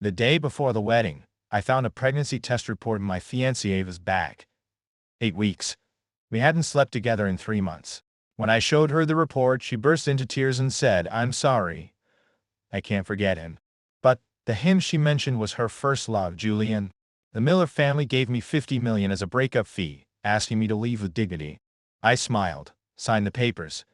The day before the wedding, I found a pregnancy test report in my fiancée Ava's bag. 8 weeks. We hadn't slept together in 3 months. When I showed her the report, she burst into tears and said, "I'm sorry. I can't forget him." But the him she mentioned was her first love, Julian. The Miller family gave me $50 million as a breakup fee, asking me to leave with dignity. I smiled, signed the papers,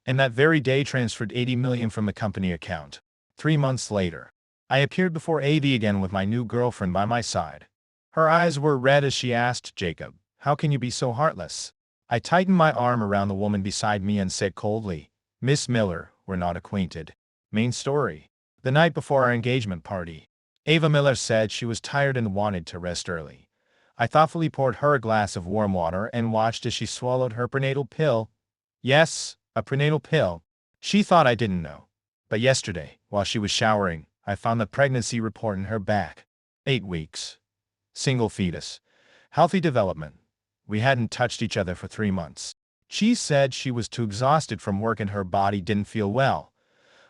and that very day transferred $80 million from the company account. 3 months later, I appeared before Ava again with my new girlfriend by my side. Her eyes were red as she asked, "Jacob, how can you be so heartless?" I tightened my arm around the woman beside me and said coldly, "Miss Miller, we're not acquainted." Main story. The night before our engagement party, Ava Miller said she was tired and wanted to rest early. I thoughtfully poured her a glass of warm water and watched as she swallowed her prenatal pill. Yes, a prenatal pill. She thought I didn't know. But yesterday, while she was showering, I found the pregnancy report in her bag. 8 weeks. Single fetus. Healthy development. We hadn't touched each other for 3 months. She said she was too exhausted from work and her body didn't feel well.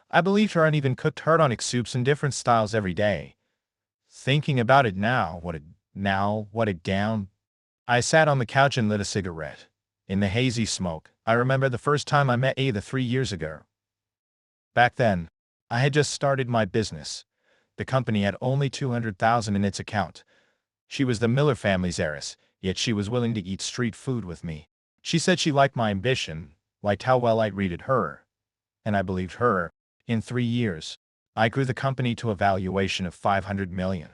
I believed her and even cooked hardonic soups in different styles every day. Thinking about it now, what a down. I sat on the couch and lit a cigarette. In the hazy smoke, I remember the first time I met Ava 3 years ago. Back then, I had just started my business. The company had only $200,000 in its account. She was the Miller family's heiress, yet she was willing to eat street food with me. She said she liked my ambition, liked how well I treated her. And I believed her. In 3 years, I grew the company to a valuation of $500 million.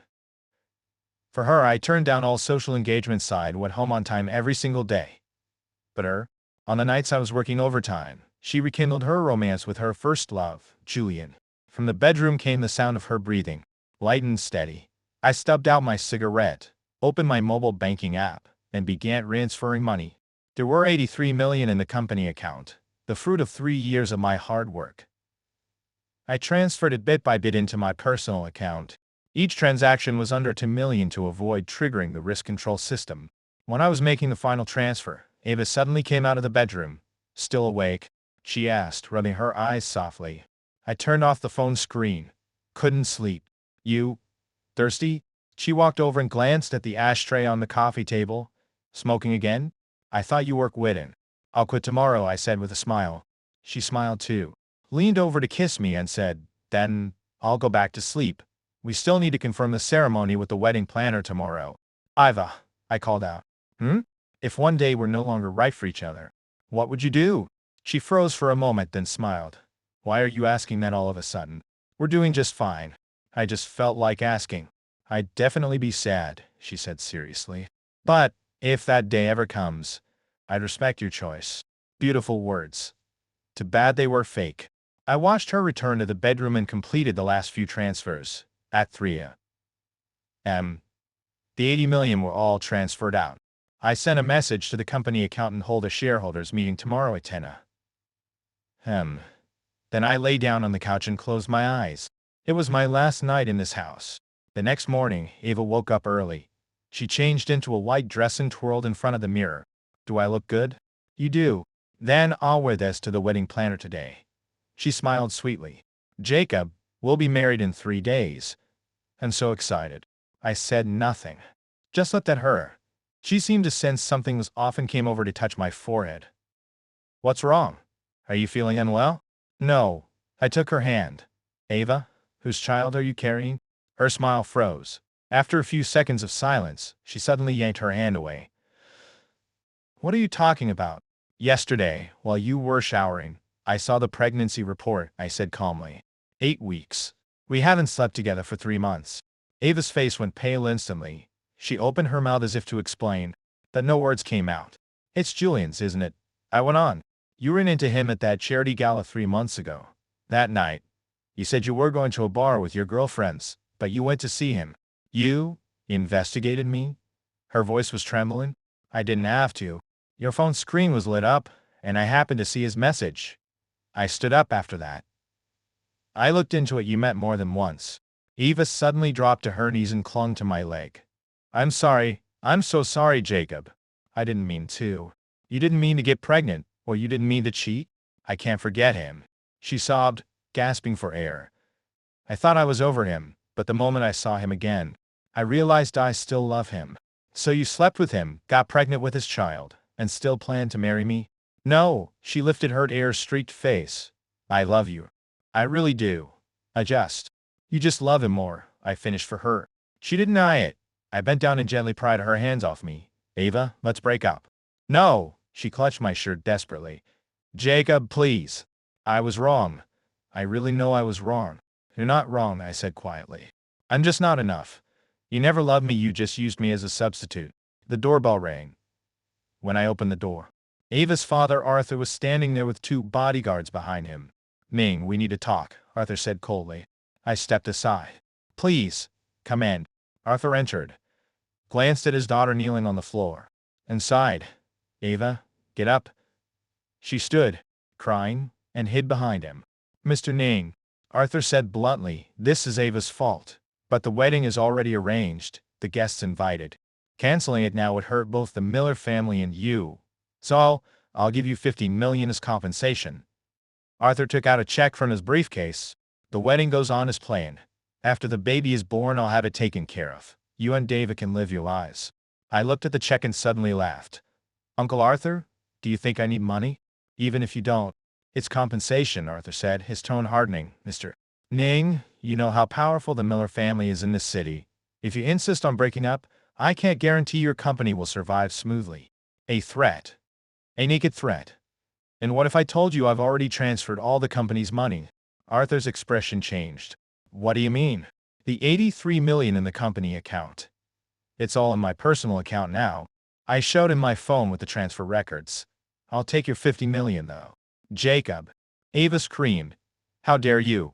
For her, I turned down all social engagement side, went home on time every single day. But on the nights I was working overtime, she rekindled her romance with her first love, Julian. From the bedroom came the sound of her breathing, light and steady. I stubbed out my cigarette, opened my mobile banking app, and began transferring money. There were $83 million in the company account, the fruit of 3 years of my hard work. I transferred it bit by bit into my personal account. Each transaction was under $2 million to avoid triggering the risk control system. When I was making the final transfer, Ava suddenly came out of the bedroom. "Still awake?" she asked, rubbing her eyes softly. I turned off the phone screen. "Couldn't sleep." "You thirsty?" She walked over and glanced at the ashtray on the coffee table. "Smoking again? I thought you were quitting." "I'll quit tomorrow," I said with a smile. She smiled too, leaned over to kiss me and said, "Then I'll go back to sleep. We still need to confirm the ceremony with the wedding planner tomorrow." "Ava," I called out. If one day we're no longer right for each other, what would you do?" She froze for a moment, then smiled. "Why are you asking that all of a sudden? We're doing just fine." I just felt like asking. "I'd definitely be sad," she said seriously. "But if that day ever comes, I'd respect your choice." Beautiful words. Too bad they were fake. I watched her return to the bedroom and completed the last few transfers. At 3 a.m., the $80 million were all transferred out. I sent a message to the company accountant, hold a shareholders meeting tomorrow at 10 a.m. Then I lay down on the couch and closed my eyes. It was my last night in this house. The next morning, Ava woke up early. She changed into a white dress and twirled in front of the mirror. "Do I look good?" "You do." "Then I'll wear this to the wedding planner today." She smiled sweetly. "Jacob, we'll be married in 3 days." "I'm so excited." I said nothing. Just looked at her. She seemed to sense something was off and came over to touch my forehead. "What's wrong? Are you feeling unwell?" "No." I took her hand. "Ava, whose child are you carrying?" Her smile froze. After a few seconds of silence, she suddenly yanked her hand away. "What are you talking about?" "Yesterday, while you were showering, I saw the pregnancy report," I said calmly. 8 weeks. We haven't slept together for 3 months. Ava's face went pale instantly. She opened her mouth as if to explain, but no words came out. "It's Julian's, isn't it?" I went on. "You ran into him at that charity gala 3 months ago. That night, you said you were going to a bar with your girlfriends, but you went to see him. You investigated me?" Her voice was trembling. "I didn't have to. Your phone screen was lit up, and I happened to see his message. I stood up after that. I looked into it. You met more than once." Ava suddenly dropped to her knees and clung to my leg. "I'm sorry. I'm so sorry, Jacob. I didn't mean to." "You didn't mean to get pregnant, or you didn't mean to cheat?" "I can't forget him." She sobbed, gasping for air. "I thought I was over him. but the moment I saw him again, I realized I still love him. So you slept with him, got pregnant with his child, and still plan to marry me? No, she lifted her tear-streaked face. I love you. I really do. You just love him more, I finished for her. She didn't deny it. I bent down and gently pried her hands off me. Ava, let's break up. No, she clutched my shirt desperately. Jacob, please. I was wrong. I really know I was wrong. You're not wrong, I said quietly. I'm just not enough. You never loved me, you just used me as a substitute. The doorbell rang. When I opened the door, Ava's father, Arthur, was standing there with 2 bodyguards behind him. Ming, we need to talk, Arthur said coldly. I stepped aside. Please, come in. Arthur entered, glanced at his daughter kneeling on the floor, and sighed. Ava, get up. She stood, crying, and hid behind him. Mr. Ning, Arthur said bluntly, this is Ava's fault. But the wedding is already arranged, the guests invited. Canceling it now would hurt both the Miller family and you. So, I'll give you $50 million as compensation. Arthur took out a check from his briefcase. The wedding goes on as planned. After the baby is born, I'll have it taken care of. You and David can live your lives. I looked at the check and suddenly laughed. Uncle Arthur, do you think I need money? Even if you don't. It's compensation, Arthur said, his tone hardening. Mr. Ning, you know how powerful the Miller family is in this city. If you insist on breaking up, I can't guarantee your company will survive smoothly. A threat. A naked threat. And what if I told you I've already transferred all the company's money? Arthur's expression changed. What do you mean? The $83 million in the company account. It's all in my personal account now. I showed him my phone with the transfer records. I'll take your $50 million though. Jacob. Ava screamed. How dare you?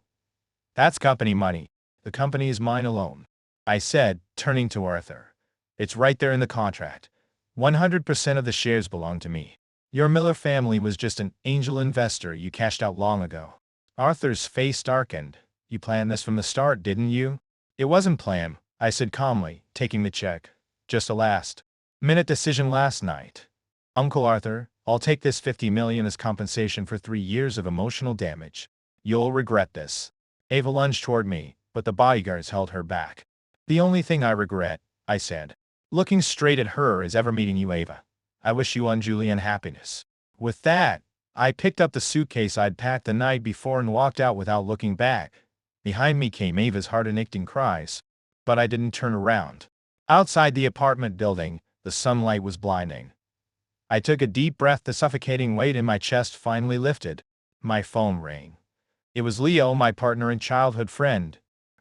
That's company money. The company is mine alone. I said, turning to Arthur. It's right there in the contract. 100% of the shares belong to me. Your Miller family was just an angel investor you cashed out long ago. Arthur's face darkened. You planned this from the start, didn't you? It wasn't planned, I said calmly, taking the check. Just a last-minute decision last night. Uncle Arthur, I'll take this $50 million as compensation for 3 years of emotional damage. You'll regret this. Ava lunged toward me, but the bodyguards held her back. The only thing I regret, I said, looking straight at her, is ever meeting you, Ava. I wish you and Julian happiness. With that, I picked up the suitcase I'd packed the night before and walked out without looking back. Behind me came Ava's heart-aching cries, but I didn't turn around. Outside the apartment building, the sunlight was blinding. I took a deep breath, the suffocating weight in my chest finally lifted. My phone rang. It was Leo, my partner and childhood friend.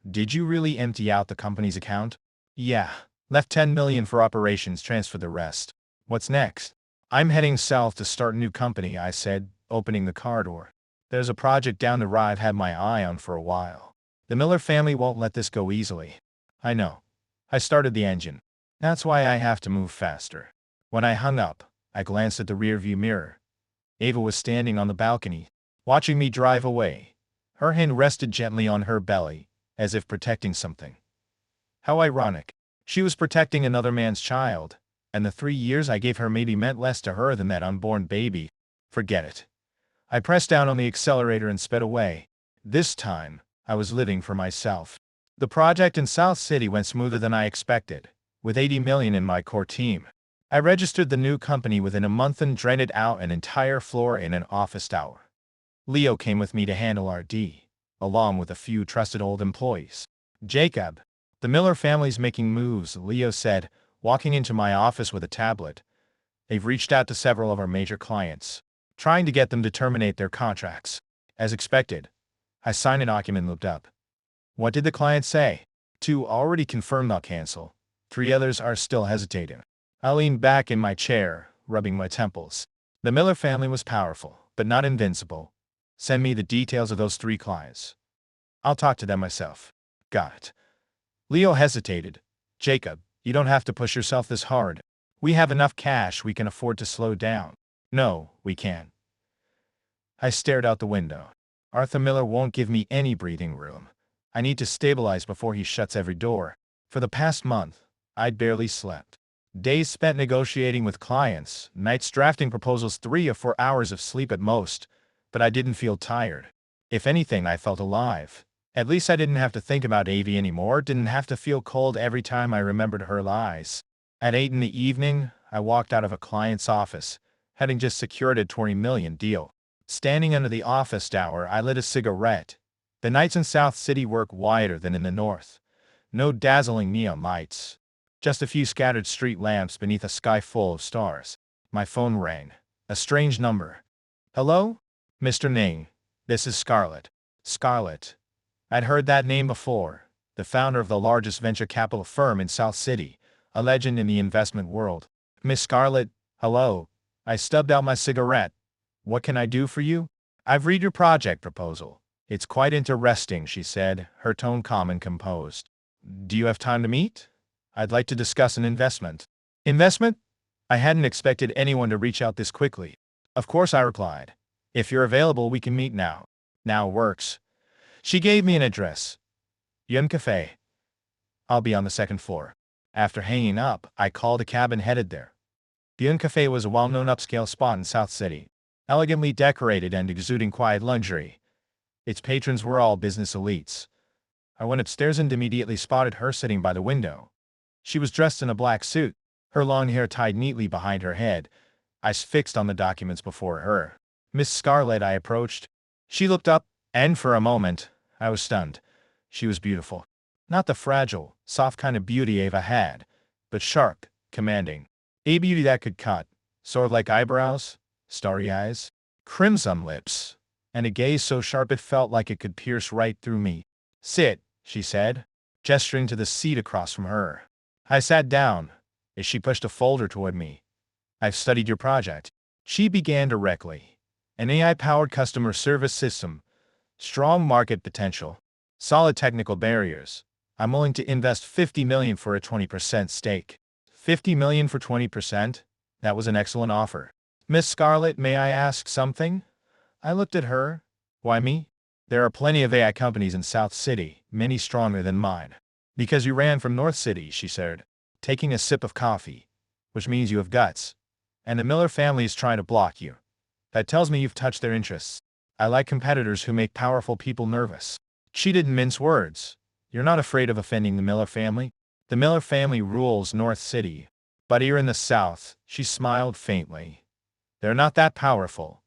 Did you really empty out the company's account? Yeah. Left $10 million for operations, transfer the rest. What's next? I'm heading south to start a new company, I said, opening the car door. There's a project down the road I've had my eye on for a while. The Miller family won't let this go easily. I know. I started the engine. That's why I have to move faster. When I hung up, I glanced at the rearview mirror. Ava was standing on the balcony, watching me drive away. Her hand rested gently on her belly, as if protecting something. How ironic. She was protecting another man's child, and the 3 years I gave her maybe meant less to her than that unborn baby. Forget it. I pressed down on the accelerator and sped away. This time, I was living for myself. The project in South City went smoother than I expected, with $80 million in my core team. I registered the new company within a month and rented out an entire floor in an office tower. Leo came with me to handle RD, along with a few trusted old employees. Jacob. The Miller family's making moves, Leo said, walking into my office with a tablet. They've reached out to several of our major clients, trying to get them to terminate their contracts. As expected, I signed a document and looked up. What did the client say? 2 already confirmed they'll cancel. 3 others are still hesitating. I leaned back in my chair, rubbing my temples. The Miller family was powerful, but not invincible. Send me the details of those 3 clients. I'll talk to them myself. Got it. Leo hesitated. Jacob, you don't have to push yourself this hard. We have enough cash, we can afford to slow down. No, we can't. I stared out the window. Arthur Miller won't give me any breathing room. I need to stabilize before he shuts every door. For the past month, I'd barely slept. Days spent negotiating with clients, nights drafting proposals, 3 or 4 hours of sleep at most, but I didn't feel tired. If anything, I felt alive. At least I didn't have to think about Avi anymore, didn't have to feel cold every time I remembered her lies. At 8 in the evening, I walked out of a client's office, having just secured a 20 million deal. Standing under the office tower, I lit a cigarette. The nights in South City were quieter than in the north. No dazzling neon lights. Just a few scattered street lamps beneath a sky full of stars. My phone rang. A strange number. Hello? Mr. Ning. This is Scarlett. Scarlett. I'd heard that name before. The founder of the largest venture capital firm in South City. A legend in the investment world. Miss Scarlett, hello. I stubbed out my cigarette. What can I do for you? I've read your project proposal. It's quite interesting, she said, her tone calm and composed. Do you have time to meet? I'd like to discuss an investment. Investment? I hadn't expected anyone to reach out this quickly. Of course, I replied. If you're available, we can meet now. Now works. She gave me an address. Yun Cafe. I'll be on the second floor. After hanging up, I called a cab and headed there. Yun Cafe was a well-known upscale spot in South City, elegantly decorated and exuding quiet luxury. Its patrons were all business elites. I went upstairs and immediately spotted her sitting by the window. She was dressed in a black suit, her long hair tied neatly behind her head, eyes fixed on the documents before her. Miss Scarlett, I approached. She looked up, and for a moment, I was stunned. She was beautiful. Not the fragile, soft kind of beauty Ava had, but sharp, commanding. A beauty that could cut, sword-like eyebrows, starry eyes, crimson lips, and a gaze so sharp it felt like it could pierce right through me. Sit, she said, gesturing to the seat across from her. I sat down, as she pushed a folder toward me. I've studied your project. She began directly. An AI-powered customer service system, strong market potential, solid technical barriers. I'm willing to invest $50 million for a 20% stake. $50 million for 20%? That was an excellent offer. Miss Scarlett, may I ask something? I looked at her. Why me? There are plenty of AI companies in South City, many stronger than mine. Because you ran from North City, she said, taking a sip of coffee, which means you have guts. And the Miller family is trying to block you. That tells me you've touched their interests. I like competitors who make powerful people nervous. She didn't mince words. You're not afraid of offending the Miller family? The Miller family rules North City. But here in the South, she smiled faintly. They're not that powerful.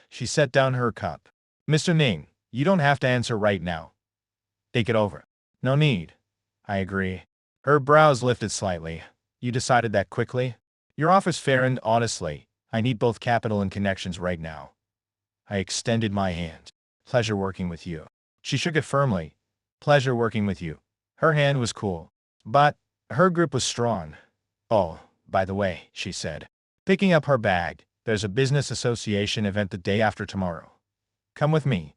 She set down her cup. Mr. Ning, you don't have to answer right now. Take it over. No need. I agree. Her brows lifted slightly. You decided that quickly? Your offer's fair and honestly, I need both capital and connections right now. I extended my hand. Pleasure working with you. She shook it firmly. Pleasure working with you. Her hand was cool. But her grip was strong. Oh, by the way, she said, picking up her bag, there's a business association event the day after tomorrow. Come with me.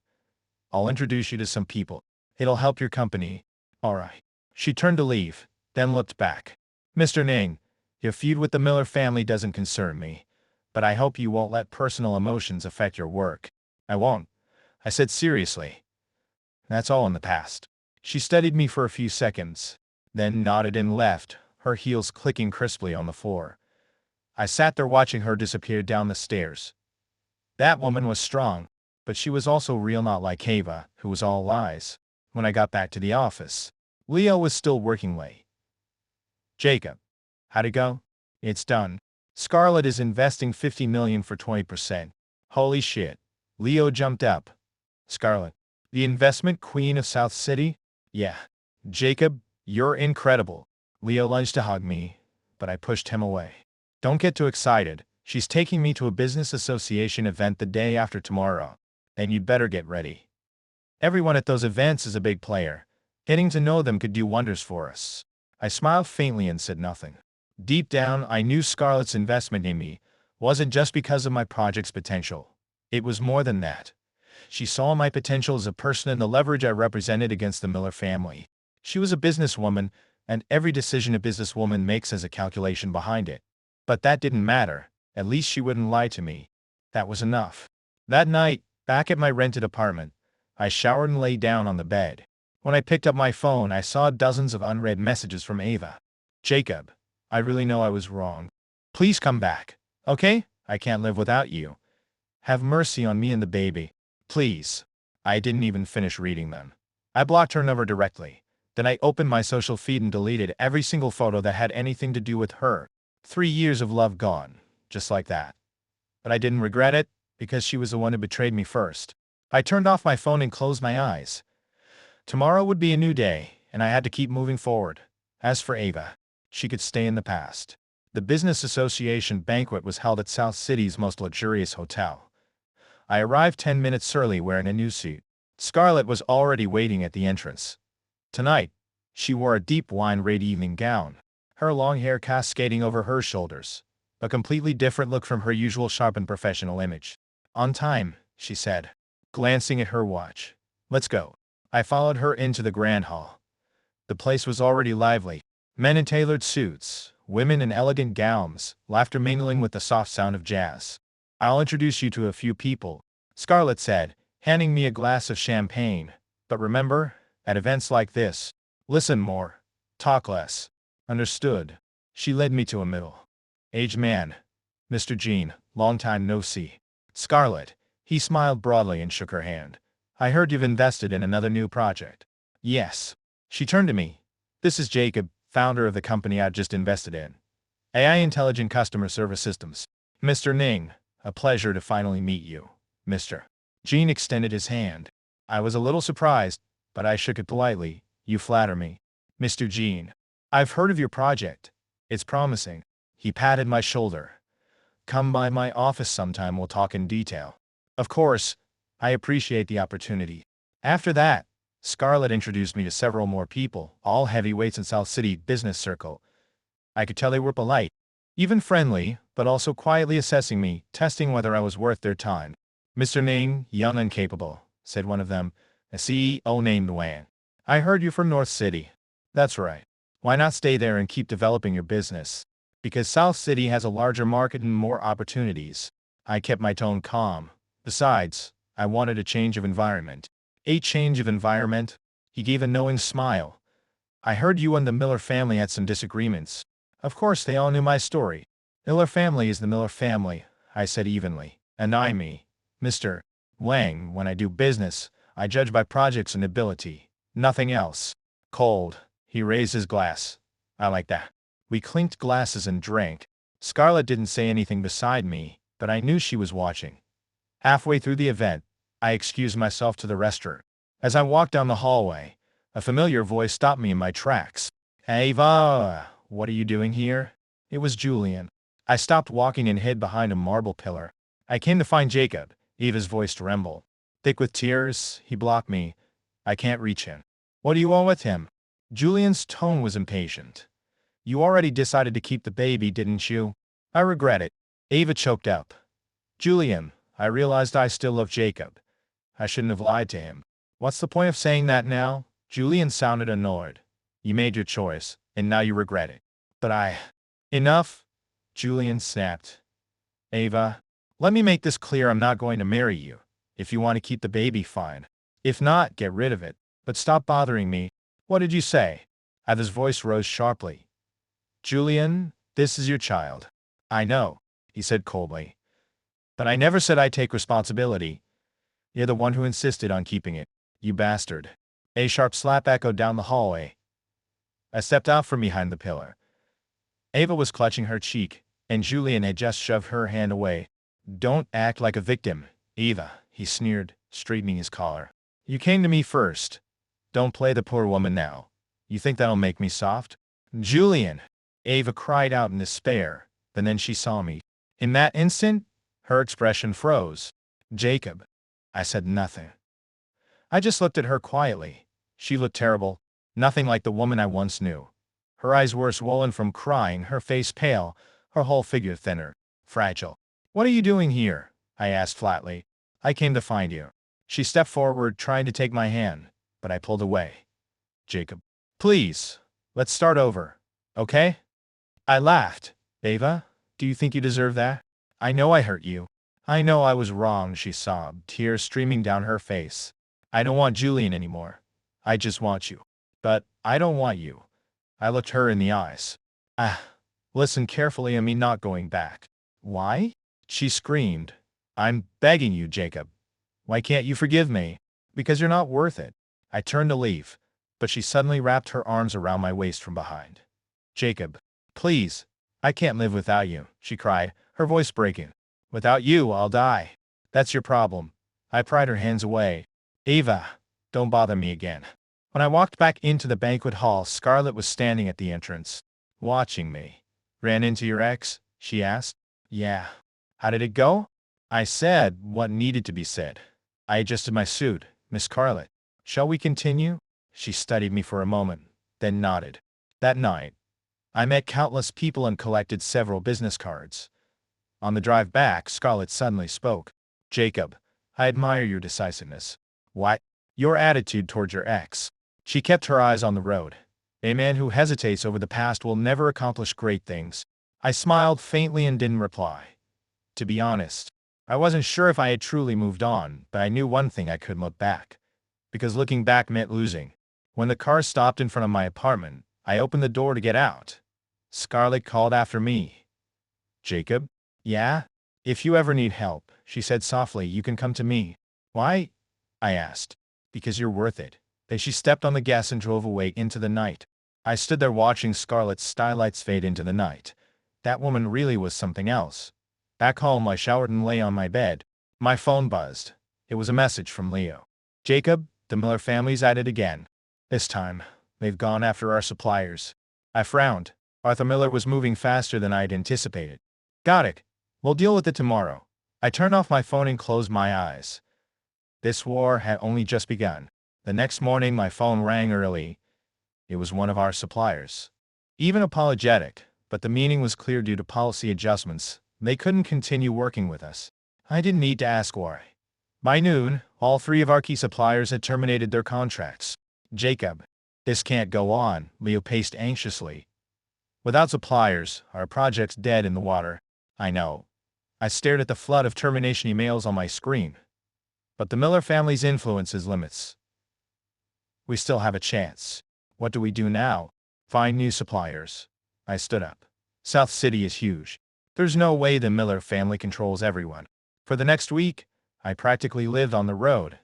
I'll introduce you to some people. It'll help your company. All right. She turned to leave, then looked back. Mr. Ning, your feud with the Miller family doesn't concern me, but I hope you won't let personal emotions affect your work. I won't, I said seriously. That's all in the past. She studied me for a few seconds, then nodded and left, her heels clicking crisply on the floor. I sat there watching her disappear down the stairs. That woman was strong, but she was also real, not like Ava, who was all lies. When I got back to the office, Leo was still working late. Jacob. How'd it go? It's done. Scarlett is investing $50 million for 20%. Holy shit. Leo jumped up. Scarlett. The investment queen of South City? Yeah. Jacob, you're incredible. Leo lunged to hug me, but I pushed him away. Don't get too excited. She's taking me to a business association event the day after tomorrow. And you'd better get ready. Everyone at those events is a big player. Getting to know them could do wonders for us. I smiled faintly and said nothing. Deep down, I knew Scarlett's investment in me wasn't just because of my project's potential. It was more than that. She saw my potential as a person and the leverage I represented against the Miller family. She was a businesswoman, and every decision a businesswoman makes has a calculation behind it. But that didn't matter. At least she wouldn't lie to me. That was enough. That night, back at my rented apartment, I showered and lay down on the bed. When I picked up my phone, I saw dozens of unread messages from Ava. Jacob, I really know I was wrong. Please come back. Okay? I can't live without you. Have mercy on me and the baby. Please. I didn't even finish reading them. I blocked her number directly. Then I opened my social feed and deleted every single photo that had anything to do with her. 3 years of love gone. Just like that. But I didn't regret it, because she was the one who betrayed me first. I turned off my phone and closed my eyes. Tomorrow would be a new day, and I had to keep moving forward. As for Ava, she could stay in the past. The Business Association banquet was held at South City's most luxurious hotel. I arrived 10 minutes early wearing a new suit. Scarlett was already waiting at the entrance. Tonight, she wore a deep wine-red evening gown, her long hair cascading over her shoulders, a completely different look from her usual sharp and professional image. On time, she said, glancing at her watch. Let's go. I followed her into the grand hall. The place was already lively. Men in tailored suits, women in elegant gowns, laughter mingling with the soft sound of jazz. I'll introduce you to a few people, Scarlett said, handing me a glass of champagne. But remember, at events like this, listen more, talk less. Understood. She led me to a middle-aged man. Mr. Jean, long time no see. Scarlett. He smiled broadly and shook her hand. I heard you've invested in another new project. Yes. She turned to me. This is Jacob, founder of the company I just invested in. AI Intelligent Customer Service Systems. Mr. Ning, a pleasure to finally meet you. Mr. Jean extended his hand. I was a little surprised, but I shook it politely. You flatter me. Mr. Jean. I've heard of your project. It's promising. He patted my shoulder. Come by my office sometime, we'll talk in detail. Of course, I appreciate the opportunity. After that, Scarlett introduced me to several more people, all heavyweights in South City business circle. I could tell they were polite, even friendly, but also quietly assessing me, testing whether I was worth their time. Mr. Ning, young and capable, said one of them, a CEO named Wang. I heard you from North City. That's right. Why not stay there and keep developing your business? Because South City has a larger market and more opportunities. I kept my tone calm. Besides, I wanted a change of environment. A change of environment? He gave a knowing smile. I heard you and the Miller family had some disagreements. Of course they all knew my story. Miller family is the Miller family, I said evenly. And I me, Mr. Wang, when I do business, I judge by projects and ability. Nothing else. Cold. He raised his glass. I like that. We clinked glasses and drank. Scarlett didn't say anything beside me, but I knew she was watching. Halfway through the event, I excused myself to the restroom. As I walked down the hallway, a familiar voice stopped me in my tracks. Ava, what are you doing here? It was Julian. I stopped walking and hid behind a marble pillar. I came to find Jacob. Ava's voice trembled. Thick with tears, he blocked me. I can't reach him. What do you want with him? Julian's tone was impatient. You already decided to keep the baby, didn't you? I regret it. Ava choked up. Julian, I realized I still love Jacob. I shouldn't have lied to him. What's the point of saying that now? Julian sounded annoyed. You made your choice, and now you regret it. But Enough, Julian snapped. Ava, let me make this clear, I'm not going to marry you. If you want to keep the baby, fine. If not, get rid of it. But stop bothering me. What did you say? Ava's voice rose sharply. Julian, this is your child. I know, he said coldly. But I never said I'd take responsibility. You're the one who insisted on keeping it. You bastard. A sharp slap echoed down the hallway. I stepped out from behind the pillar. Ava was clutching her cheek, and Julian had just shoved her hand away. Don't act like a victim, Ava, he sneered, straightening his collar. You came to me first. Don't play the poor woman now. You think that'll make me soft? Julian! Ava cried out in despair, and then she saw me. In that instant, her expression froze. Jacob. I said nothing. I just looked at her quietly. She looked terrible, nothing like the woman I once knew. Her eyes were swollen from crying, her face pale, her whole figure thinner, fragile. What are you doing here? I asked flatly. I came to find you. She stepped forward, trying to take my hand, but I pulled away. Jacob. Please, let's start over, okay? I laughed. Ava, do you think you deserve that? I know I hurt you. I know I was wrong, she sobbed, tears streaming down her face. I don't want Julian anymore. I just want you. But I don't want you. I looked her in the eyes. Listen carefully, I'm not going back. Why? She screamed. I'm begging you, Jacob. Why can't you forgive me? Because you're not worth it. I turned to leave, but she suddenly wrapped her arms around my waist from behind. Jacob, please, I can't live without you, she cried, her voice breaking. Without you, I'll die. That's your problem. I pried her hands away. Ava, don't bother me again. When I walked back into the banquet hall, Scarlett was standing at the entrance, watching me. Ran into your ex? She asked. Yeah. How did it go? I said what needed to be said. I adjusted my suit. Miss Scarlett, shall we continue? She studied me for a moment, then nodded. That night, I met countless people and collected several business cards. On the drive back, Scarlett suddenly spoke. Jacob, I admire your decisiveness. What? Your attitude towards your ex. She kept her eyes on the road. A man who hesitates over the past will never accomplish great things. I smiled faintly and didn't reply. To be honest, I wasn't sure if I had truly moved on, but I knew one thing: I couldn't look back. Because looking back meant losing. When the car stopped in front of my apartment, I opened the door to get out. Scarlett called after me. Jacob? Yeah? If you ever need help, she said softly, you can come to me. Why? I asked. Because you're worth it. Then she stepped on the gas and drove away into the night. I stood there watching Scarlett's stylights fade into the night. That woman really was something else. Back home, I showered and lay on my bed. My phone buzzed. It was a message from Leo. Jacob, the Miller family's at it again. This time, they've gone after our suppliers. I frowned. Arthur Miller was moving faster than I'd anticipated. Got it. We'll deal with it tomorrow. I turned off my phone and closed my eyes. This war had only just begun. The next morning, my phone rang early. It was one of our suppliers. Even apologetic, but the meaning was clear: due to policy adjustments, they couldn't continue working with us. I didn't need to ask why. By noon, all 3 of our key suppliers had terminated their contracts. Jacob, this can't go on, Leo paced anxiously. Without suppliers, our project's dead in the water. I know. I stared at the flood of termination emails on my screen. But the Miller family's influence is limits. We still have a chance. What do we do now? Find new suppliers. I stood up. South City is huge. There's no way the Miller family controls everyone. For the next week, I practically lived on the road.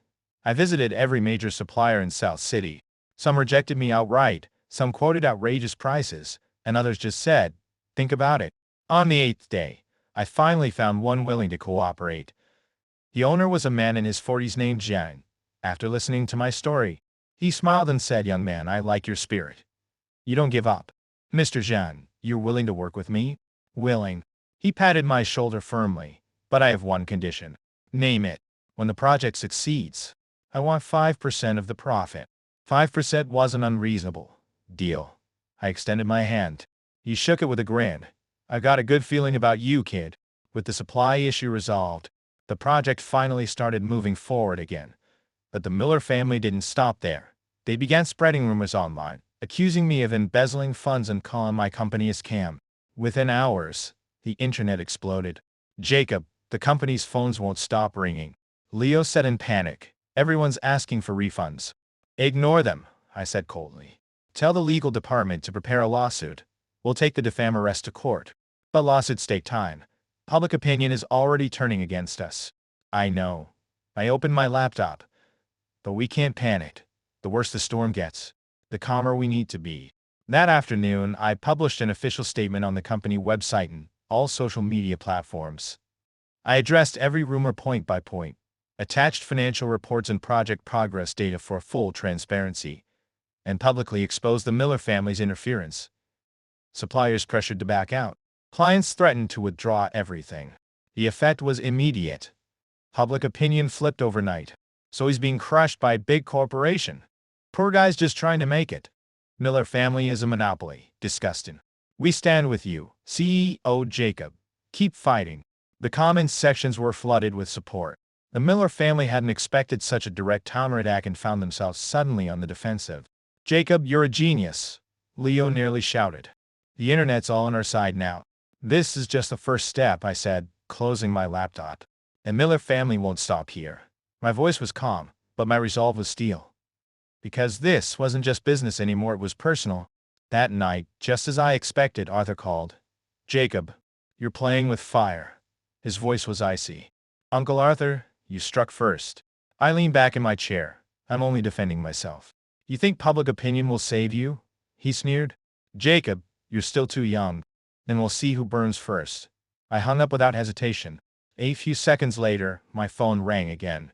I visited every major supplier in South City. Some rejected me outright, some quoted outrageous prices, and others just said, think about it. On the 8th day, I finally found one willing to cooperate. The owner was a man in his 40s named Julian. After listening to my story, he smiled and said, young man, I like your spirit. You don't give up. Mr. Julian, you're willing to work with me? Willing. He patted my shoulder firmly. But I have one condition. Name it. When the project succeeds, I want 5% of the profit. 5% was an unreasonable deal. I extended my hand. He shook it with a grin. I got a good feeling about you, kid. With the supply issue resolved, the project finally started moving forward again. But the Miller family didn't stop there. They began spreading rumors online, accusing me of embezzling funds and calling my company a scam. Within hours, the internet exploded. Jacob, the company's phones won't stop ringing. Leo said in panic, everyone's asking for refunds. Ignore them, I said coldly. Tell the legal department to prepare a lawsuit. We'll take the defameress to court. But lawsuits take time. Public opinion is already turning against us. I know. I opened my laptop. But we can't panic. The worse the storm gets, the calmer we need to be. That afternoon, I published an official statement on the company website and all social media platforms. I addressed every rumor point by point, attached financial reports and project progress data for full transparency, and publicly exposed the Miller family's interference. Suppliers pressured to back out. Clients threatened to withdraw everything. The effect was immediate. Public opinion flipped overnight. So he's being crushed by a big corporation. Poor guy's just trying to make it. Miller family is a monopoly. Disgusting. We stand with you, CEO Jacob. Keep fighting. The comments sections were flooded with support. The Miller family hadn't expected such a direct counterattack and found themselves suddenly on the defensive. Jacob, you're a genius, Leo nearly shouted. The internet's all on our side now. This is just the first step, I said, closing my laptop. The Miller family won't stop here. My voice was calm, but my resolve was steel. Because this wasn't just business anymore, it was personal. That night, just as I expected, Arthur called. Jacob, you're playing with fire. His voice was icy. Uncle Arthur, you struck first. I leaned back in my chair. I'm only defending myself. You think public opinion will save you? He sneered. Jacob, you're still too young. Then we'll see who burns first. I hung up without hesitation. A few seconds later, my phone rang again.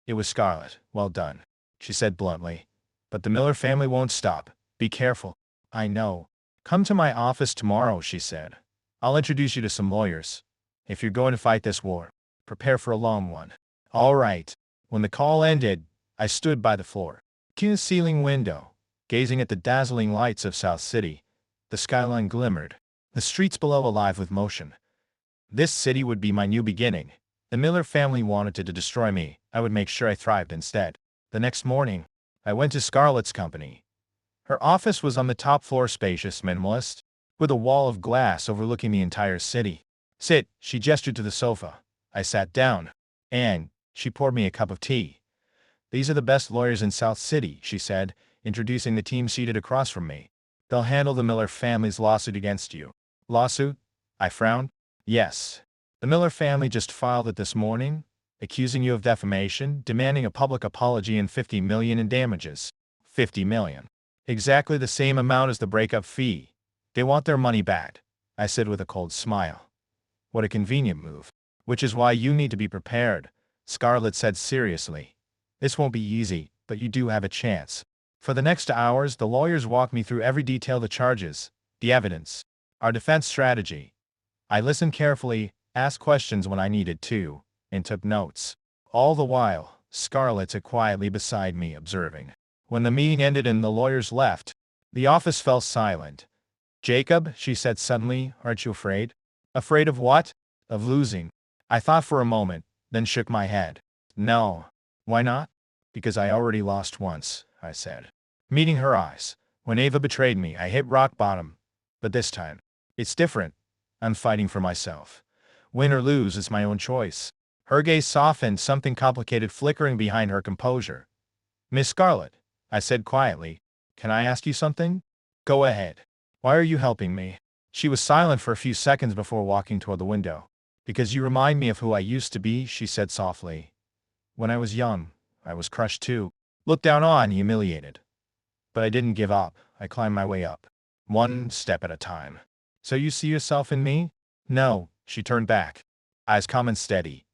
It was Scarlett. Well done, she said bluntly. But the Miller family won't stop. Be careful. I know. Come to my office tomorrow, she said. I'll introduce you to some lawyers. If you're going to fight this war, prepare for a long one. All right. When the call ended, I stood by the floor-ceiling window, gazing at the dazzling lights of South City. The skyline glimmered, the streets below alive with motion. This city would be my new beginning. The Miller family wanted to destroy me. I would make sure I thrived instead. The next morning, I went to Scarlett's company. Her office was on the top floor, spacious, minimalist, with a wall of glass overlooking the entire city. Sit, she gestured to the sofa. I sat down, and she poured me a cup of tea. These are the best lawyers in South City, she said, introducing the team seated across from me. They'll handle the Miller family's lawsuit against you. Lawsuit? I frowned. Yes. The Miller family just filed it this morning, accusing you of defamation, demanding a public apology and $50 million in damages. $50 million. Exactly the same amount as the breakup fee. They want their money back, I said with a cold smile. What a convenient move. Which is why you need to be prepared, Scarlett said seriously. This won't be easy, but you do have a chance. For the next hours, the lawyers walked me through every detail: the charges, the evidence, our defense strategy. I listened carefully, asked questions when I needed to, and took notes. All the while, Scarlett sat quietly beside me, observing. When the meeting ended and the lawyers left, the office fell silent. Jacob, she said suddenly, aren't you afraid? Afraid of what? Of losing. I thought for a moment, then shook my head. No. Why not? Because I already lost once, I said. Meeting her eyes. When Ava betrayed me, I hit rock bottom. But this time, it's different. I'm fighting for myself. Win or lose is my own choice. Her gaze softened, something complicated flickering behind her composure. Miss Scarlett, I said quietly, can I ask you something? Go ahead. Why are you helping me? She was silent for a few seconds before walking toward the window. Because you remind me of who I used to be, she said softly. When I was young, I was crushed too. Looked down on, humiliated. But I didn't give up. I climbed my way up. One step at a time. So you see yourself in me? No, she turned back. Eyes calm and steady.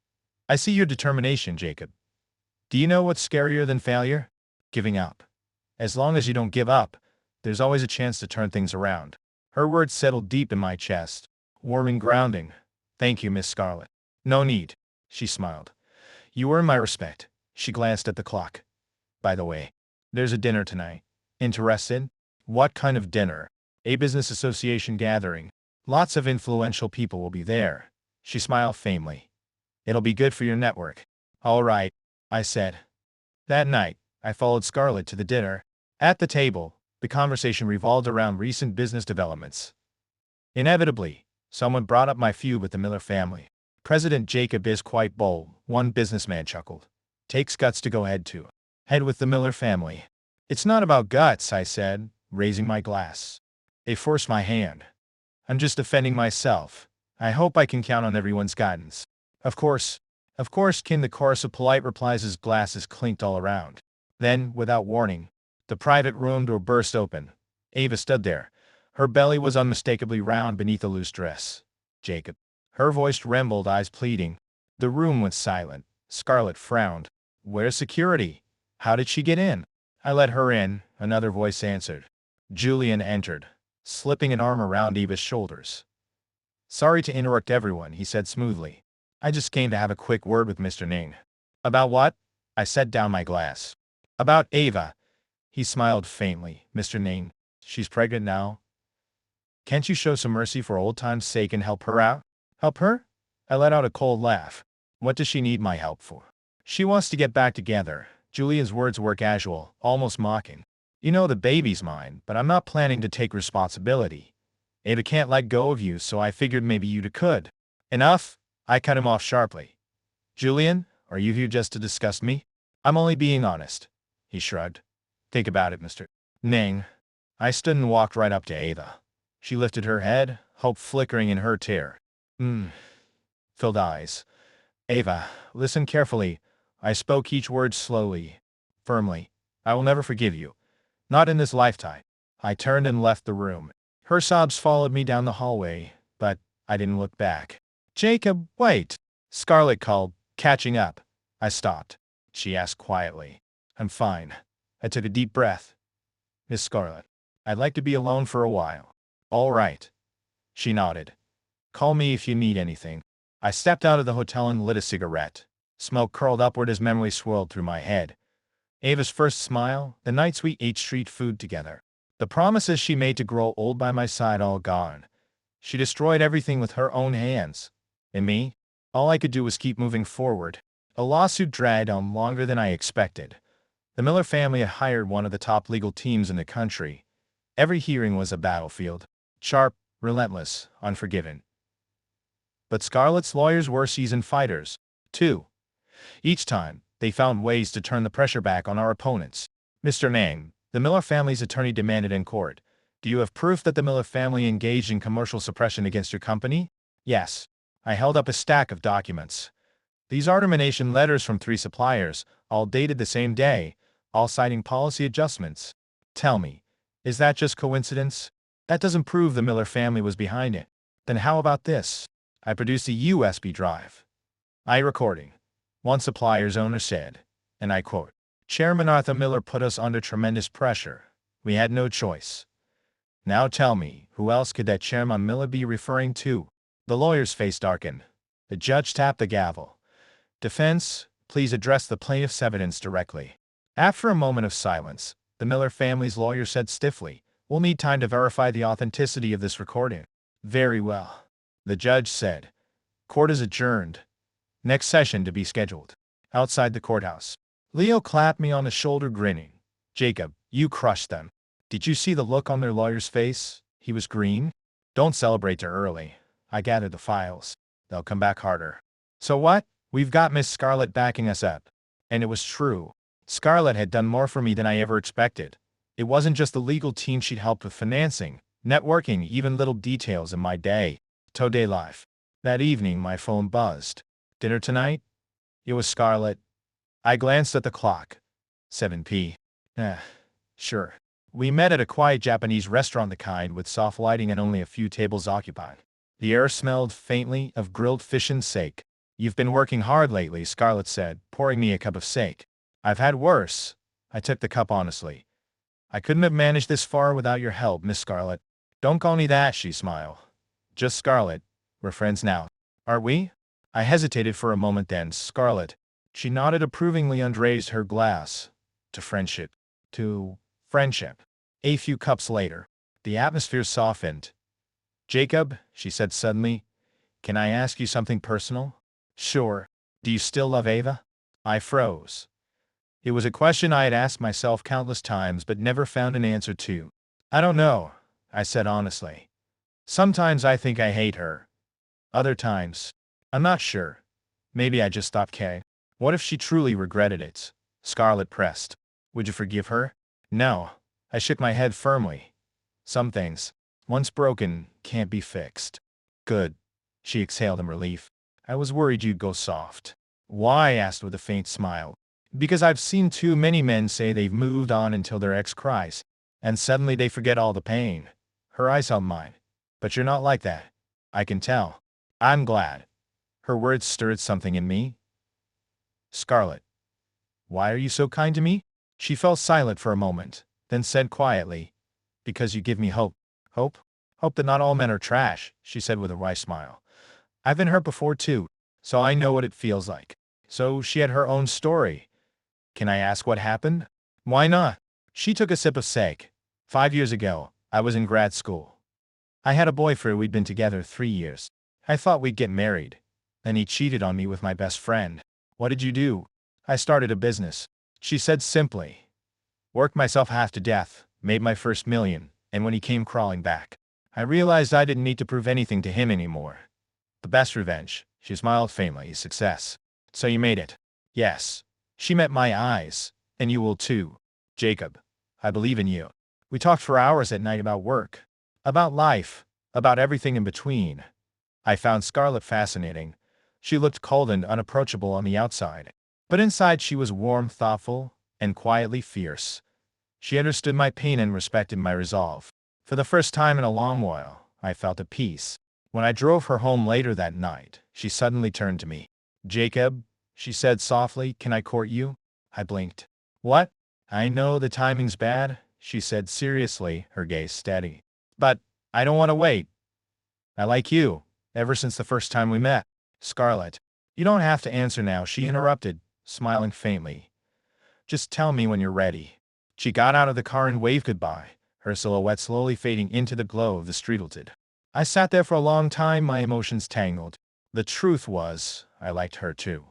I see your determination, Jacob. Do you know what's scarier than failure? Giving up. As long as you don't give up, there's always a chance to turn things around. Her words settled deep in my chest, warm and grounding. Thank you, Miss Scarlett. No need, she smiled. You earn my respect. She glanced at the clock. By the way, there's a dinner tonight. Interested? What kind of dinner? A business association gathering. Lots of influential people will be there. She smiled faintly. It'll be good for your network. All right, I said. That night, I followed Scarlett to the dinner. At the table, the conversation revolved around recent business developments. Inevitably, someone brought up my feud with the Miller family. President Jacob is quite bold, one businessman chuckled. Takes guts to go head with the Miller family. It's not about guts, I said, raising my glass. They forced my hand. I'm just defending myself. I hope I can count on everyone's guidance. Of course, came the chorus of polite replies as glasses clinked all around. Then, without warning, the private room door burst open. Ava stood there. Her belly was unmistakably round beneath a loose dress. Jacob. Her voice trembled, eyes pleading. The room went silent. Scarlett frowned. Where's security? How did she get in? I let her in, another voice answered. Julian entered, slipping an arm around Eva's shoulders. Sorry to interrupt everyone, he said smoothly. I just came to have a quick word with Mr. Ning. About what? I set down my glass. About Ava. He smiled faintly. Mr. Ning, she's pregnant now. Can't you show some mercy for old time's sake and help her out? Help her? I let out a cold laugh. What does she need my help for? She wants to get back together. Julian's words were casual, almost mocking. You know the baby's mine, but I'm not planning to take responsibility. Ava can't let go of you, so I figured maybe you could. Enough? I cut him off sharply. Julian, are you here just to discuss me? I'm only being honest. He shrugged. Think about it, Mr. Ning. I stood and walked right up to Ava. She lifted her head, hope flickering in her tear. Filled eyes. Ava, listen carefully. I spoke each word slowly. firmly. I will never forgive you. Not in this lifetime. I turned and left the room. Her sobs followed me down the hallway, but I didn't look back. Jacob, wait. Scarlett called, catching up. I stopped. She asked quietly. I'm fine. I took a deep breath. Miss Scarlett, I'd like to be alone for a while. All right. She nodded. Call me if you need anything. I stepped out of the hotel and lit a cigarette. Smoke curled upward as memory swirled through my head. Ava's first smile, the nights we ate street food together. The promises she made to grow old by my side all gone. She destroyed everything with her own hands. And me? All I could do was keep moving forward. A lawsuit dragged on longer than I expected. The Miller family had hired one of the top legal teams in the country. Every hearing was a battlefield. Sharp, relentless, unforgiving. But Scarlett's lawyers were seasoned fighters, too. Each time, they found ways to turn the pressure back on our opponents. Mr. Nang, the Miller family's attorney demanded in court, do you have proof that the Miller family engaged in commercial suppression against your company? Yes. I held up a stack of documents. These are termination letters from 3 suppliers, all dated the same day, all citing policy adjustments. Tell me, is that just coincidence? That doesn't prove the Miller family was behind it. Then how about this? I produced a USB drive. Recording. One supplier's owner said, and I quote, Chairman Arthur Miller put us under tremendous pressure. We had no choice. Now tell me, who else could that Chairman Miller be referring to? The lawyer's face darkened. The judge tapped the gavel. Defense, please address the plaintiff's evidence directly. After a moment of silence, the Miller family's lawyer said stiffly, we'll need time to verify the authenticity of this recording. Very well. The judge said. Court is adjourned. Next session to be scheduled. Outside the courthouse. Leo clapped me on the shoulder grinning. Jacob, you crushed them. Did you see the look on their lawyer's face? He was green. Don't celebrate too early. I gathered the files. They'll come back harder. So what? We've got Miss Scarlett backing us up. And it was true. Scarlett had done more for me than I ever expected. It wasn't just the legal team she'd helped with financing, networking, even little details in my day-to-day life. That evening, my phone buzzed. Dinner tonight? It was Scarlett. I glanced at the clock. 7 p.m. Sure. We met at a quiet Japanese restaurant, the kind with soft lighting and only a few tables occupied. The air smelled faintly of grilled fish and steak. You've been working hard lately, Scarlett said, pouring me a cup of steak. I've had worse. I took the cup honestly. I couldn't have managed this far without your help, Miss Scarlett. Don't call me that, she smiled. Just Scarlett. We're friends now. Are we? I hesitated for a moment, then Scarlett. She nodded approvingly and raised her glass. To friendship. To friendship. A few cups later, the atmosphere softened. Jacob, she said suddenly, can I ask you something personal? Sure. Do you still love Ava? I froze. It was a question I had asked myself countless times but never found an answer to. I don't know, I said honestly. Sometimes I think I hate her. Other times, I'm not sure. Maybe I just stopped caring. What if she truly regretted it? Scarlett pressed. Would you forgive her? No. I shook my head firmly. Some things, once broken, can't be fixed. Good. She exhaled in relief. I was worried you'd go soft. Why? I asked with a faint smile. Because I've seen too many men say they've moved on until their ex cries, and suddenly they forget all the pain. Her eyes held mine. But you're not like that. I can tell. I'm glad. Her words stirred something in me. Scarlett. Why are you so kind to me? She fell silent for a moment, then said quietly, because you give me hope. Hope? Hope that not all men are trash, she said with a wry smile. I've been hurt before too, so I know what it feels like. So she had her own story. Can I ask what happened? Why not? She took a sip of sake. 5 years ago, I was in grad school. I had a boyfriend. We'd been together 3 years. I thought we'd get married. Then he cheated on me with my best friend. What did you do? I started a business. She said simply. Worked myself half to death, made my first $1 million, and when he came crawling back, I realized I didn't need to prove anything to him anymore. The best revenge, she smiled faintly, is success. So you made it. Yes. She met my eyes, and you will too. Jacob, I believe in you. We talked for hours at night about work, about life, about everything in between. I found Scarlett fascinating. She looked cold and unapproachable on the outside, but inside she was warm, thoughtful, and quietly fierce. She understood my pain and respected my resolve. For the first time in a long while, I felt at peace. When I drove her home later that night, she suddenly turned to me. "Jacob," she said softly, "can I court you?" I blinked. "What?" "I know the timing's bad," she said seriously, her gaze steady. "But I don't want to wait. I like you, ever since the first time we met." "Scarlett." "You don't have to answer now," she interrupted, smiling faintly. "Just tell me when you're ready." She got out of the car and waved goodbye, her silhouette slowly fading into the glow of the street lighted. I sat there for a long time, my emotions tangled. The truth was, I liked her too.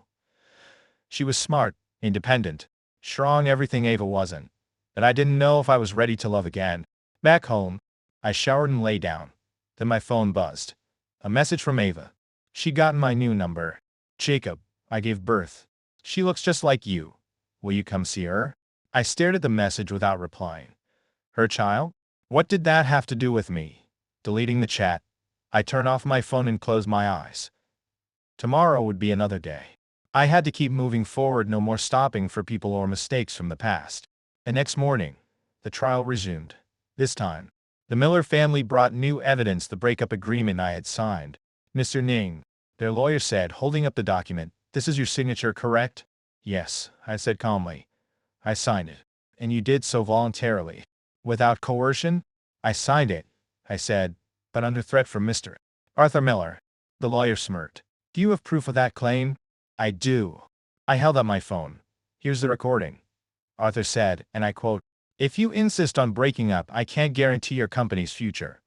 She was smart, independent, strong, everything Ava wasn't. But I didn't know if I was ready to love again. Back home, I showered and lay down. Then my phone buzzed. A message from Ava. She'd gotten my new number. "Jacob, I gave birth. She looks just like you. Will you come see her?" I stared at the message without replying. Her child? What did that have to do with me? Deleting the chat, I turned off my phone and closed my eyes. Tomorrow would be another day. I had to keep moving forward, no more stopping for people or mistakes from the past. The next morning, the trial resumed. This time, the Miller family brought new evidence, the breakup agreement I had signed. "Mr. Ning," their lawyer said, holding up the document, "this is your signature, correct?" "Yes," I said calmly. "I signed it. And you did so voluntarily." "Without coercion?" "I signed it," I said, "but under threat from Mr. Arthur Miller." The lawyer smirked. "Do you have proof of that claim?" "I do." I held up my phone. "Here's the recording." Arthur said, and I quote, "If you insist on breaking up, I can't guarantee your company's future."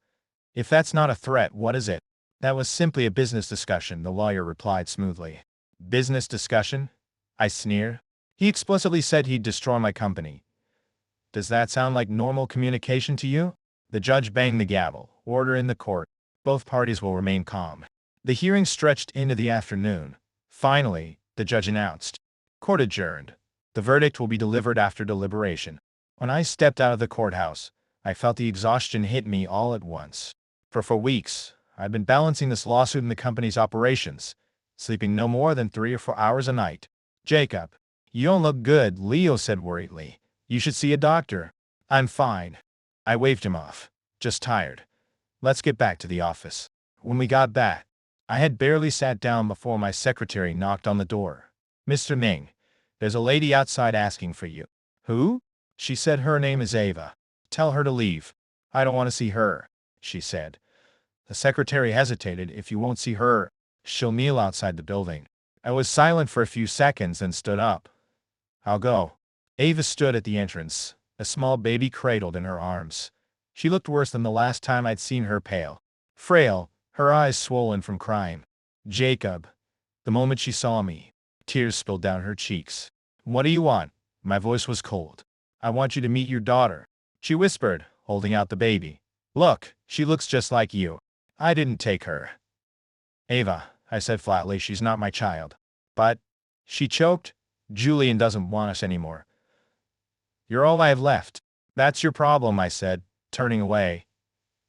"If that's not a threat, what is it?" "That was simply a business discussion," the lawyer replied smoothly. "Business discussion?" I sneered. "He explicitly said he'd destroy my company. Does that sound like normal communication to you?" The judge banged the gavel. "Order in the court. Both parties will remain calm." The hearing stretched into the afternoon. Finally, the judge announced, "Court adjourned. The verdict will be delivered after deliberation." When I stepped out of the courthouse, I felt the exhaustion hit me all at once. For 4 weeks, I'd been balancing this lawsuit and the company's operations, sleeping no more than 3 or 4 hours a night. "Jacob, you don't look good," Leo said worriedly. "You should see a doctor." "I'm fine." I waved him off. "Just tired. Let's get back to the office." When we got back, I had barely sat down before my secretary knocked on the door. "Mr. Ning, there's a lady outside asking for you." "Who?" She said, "Her name is Ava. Tell her to leave." "I don't want to see her," she said. The secretary hesitated. "If you won't see her, she'll kneel outside the building." I was silent for a few seconds and stood up. "I'll go." Ava stood at the entrance, a small baby cradled in her arms. She looked worse than the last time I'd seen her, pale, frail, her eyes swollen from crying. "Jacob." The moment she saw me, tears spilled down her cheeks. "What do you want?" My voice was cold. "I want you to meet your daughter," she whispered, holding out the baby. "Look, she looks just like you." "I didn't take her." "Ava," I said flatly, "she's not my child." "But," she choked, "Julian doesn't want us anymore. You're all I have left." "That's your problem," I said, turning away.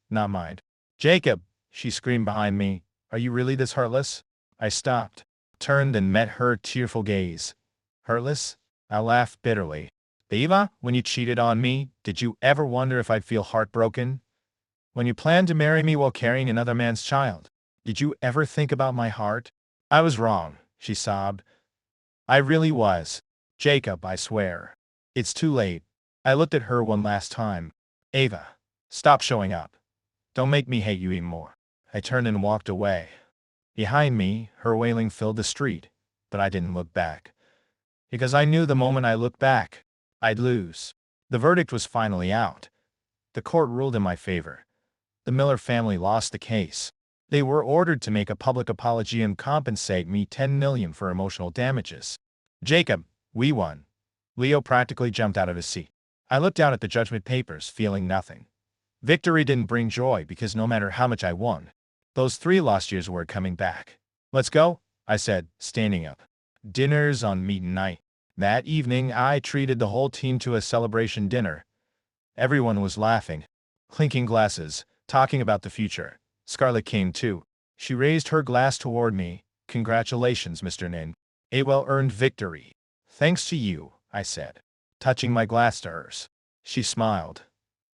"Not mine." "Jacob," she screamed behind me, "are you really this heartless?" I stopped, turned and met her tearful gaze. "Heartless?" I laughed bitterly. "Ava, when you cheated on me, did you ever wonder if I'd feel heartbroken? When you planned to marry me while carrying another man's child, did you ever think about my heart?" "I was wrong," she sobbed. "I really was. Jacob, I swear. It's too late." I looked at her one last time. "Ava, stop showing up. Don't make me hate you even more." I turned and walked away. Behind me, her wailing filled the street, but I didn't look back. Because I knew the moment I looked back, I'd lose. The verdict was finally out. The court ruled in my favor. The Miller family lost the case. They were ordered to make a public apology and compensate me $10 million for emotional damages. "Jacob, we won." Leo practically jumped out of his seat. I looked down at the judgment papers, feeling nothing. Victory didn't bring joy because no matter how much I won, those 3 lost years were coming back. "Let's go," I said, standing up. "Dinner's on meeting night." That evening, I treated the whole team to a celebration dinner. Everyone was laughing, clinking glasses, talking about the future. Scarlett came too. She raised her glass toward me. "Congratulations, Mr. Nin. A well-earned victory." "Thanks to you," I said. touching my glass to hers. She smiled.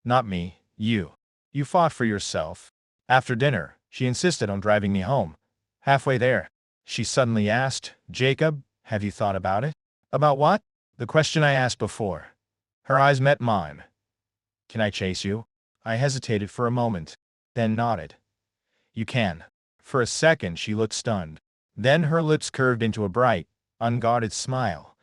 Not me, you. You fought for yourself. After dinner, she insisted on driving me home. Halfway there, she suddenly asked, Jacob, have you thought about it? About what? The question I asked before. Her eyes met mine. Can I chase you? I hesitated for a moment, then nodded. You can. For a second she looked stunned. Then her lips curved into a bright, unguarded smile.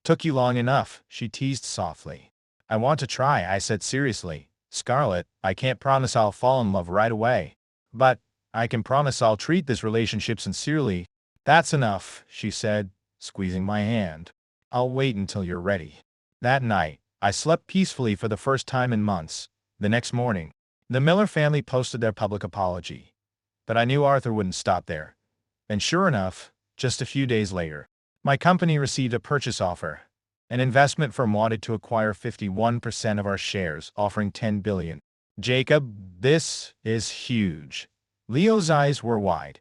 Took you long enough, she teased softly. I want to try, I said seriously. Scarlett, I can't promise I'll fall in love right away. But I can promise I'll treat this relationship sincerely. That's enough, she said, squeezing my hand. I'll wait until you're ready. That night, I slept peacefully for the first time in months. The next morning, the Miller family posted their public apology. But I knew Arthur wouldn't stop there. And sure enough, just a few days later, my company received a purchase offer. An investment firm wanted to acquire 51% of our shares, offering $10 billion. Jacob, this is huge. Leo's eyes were wide.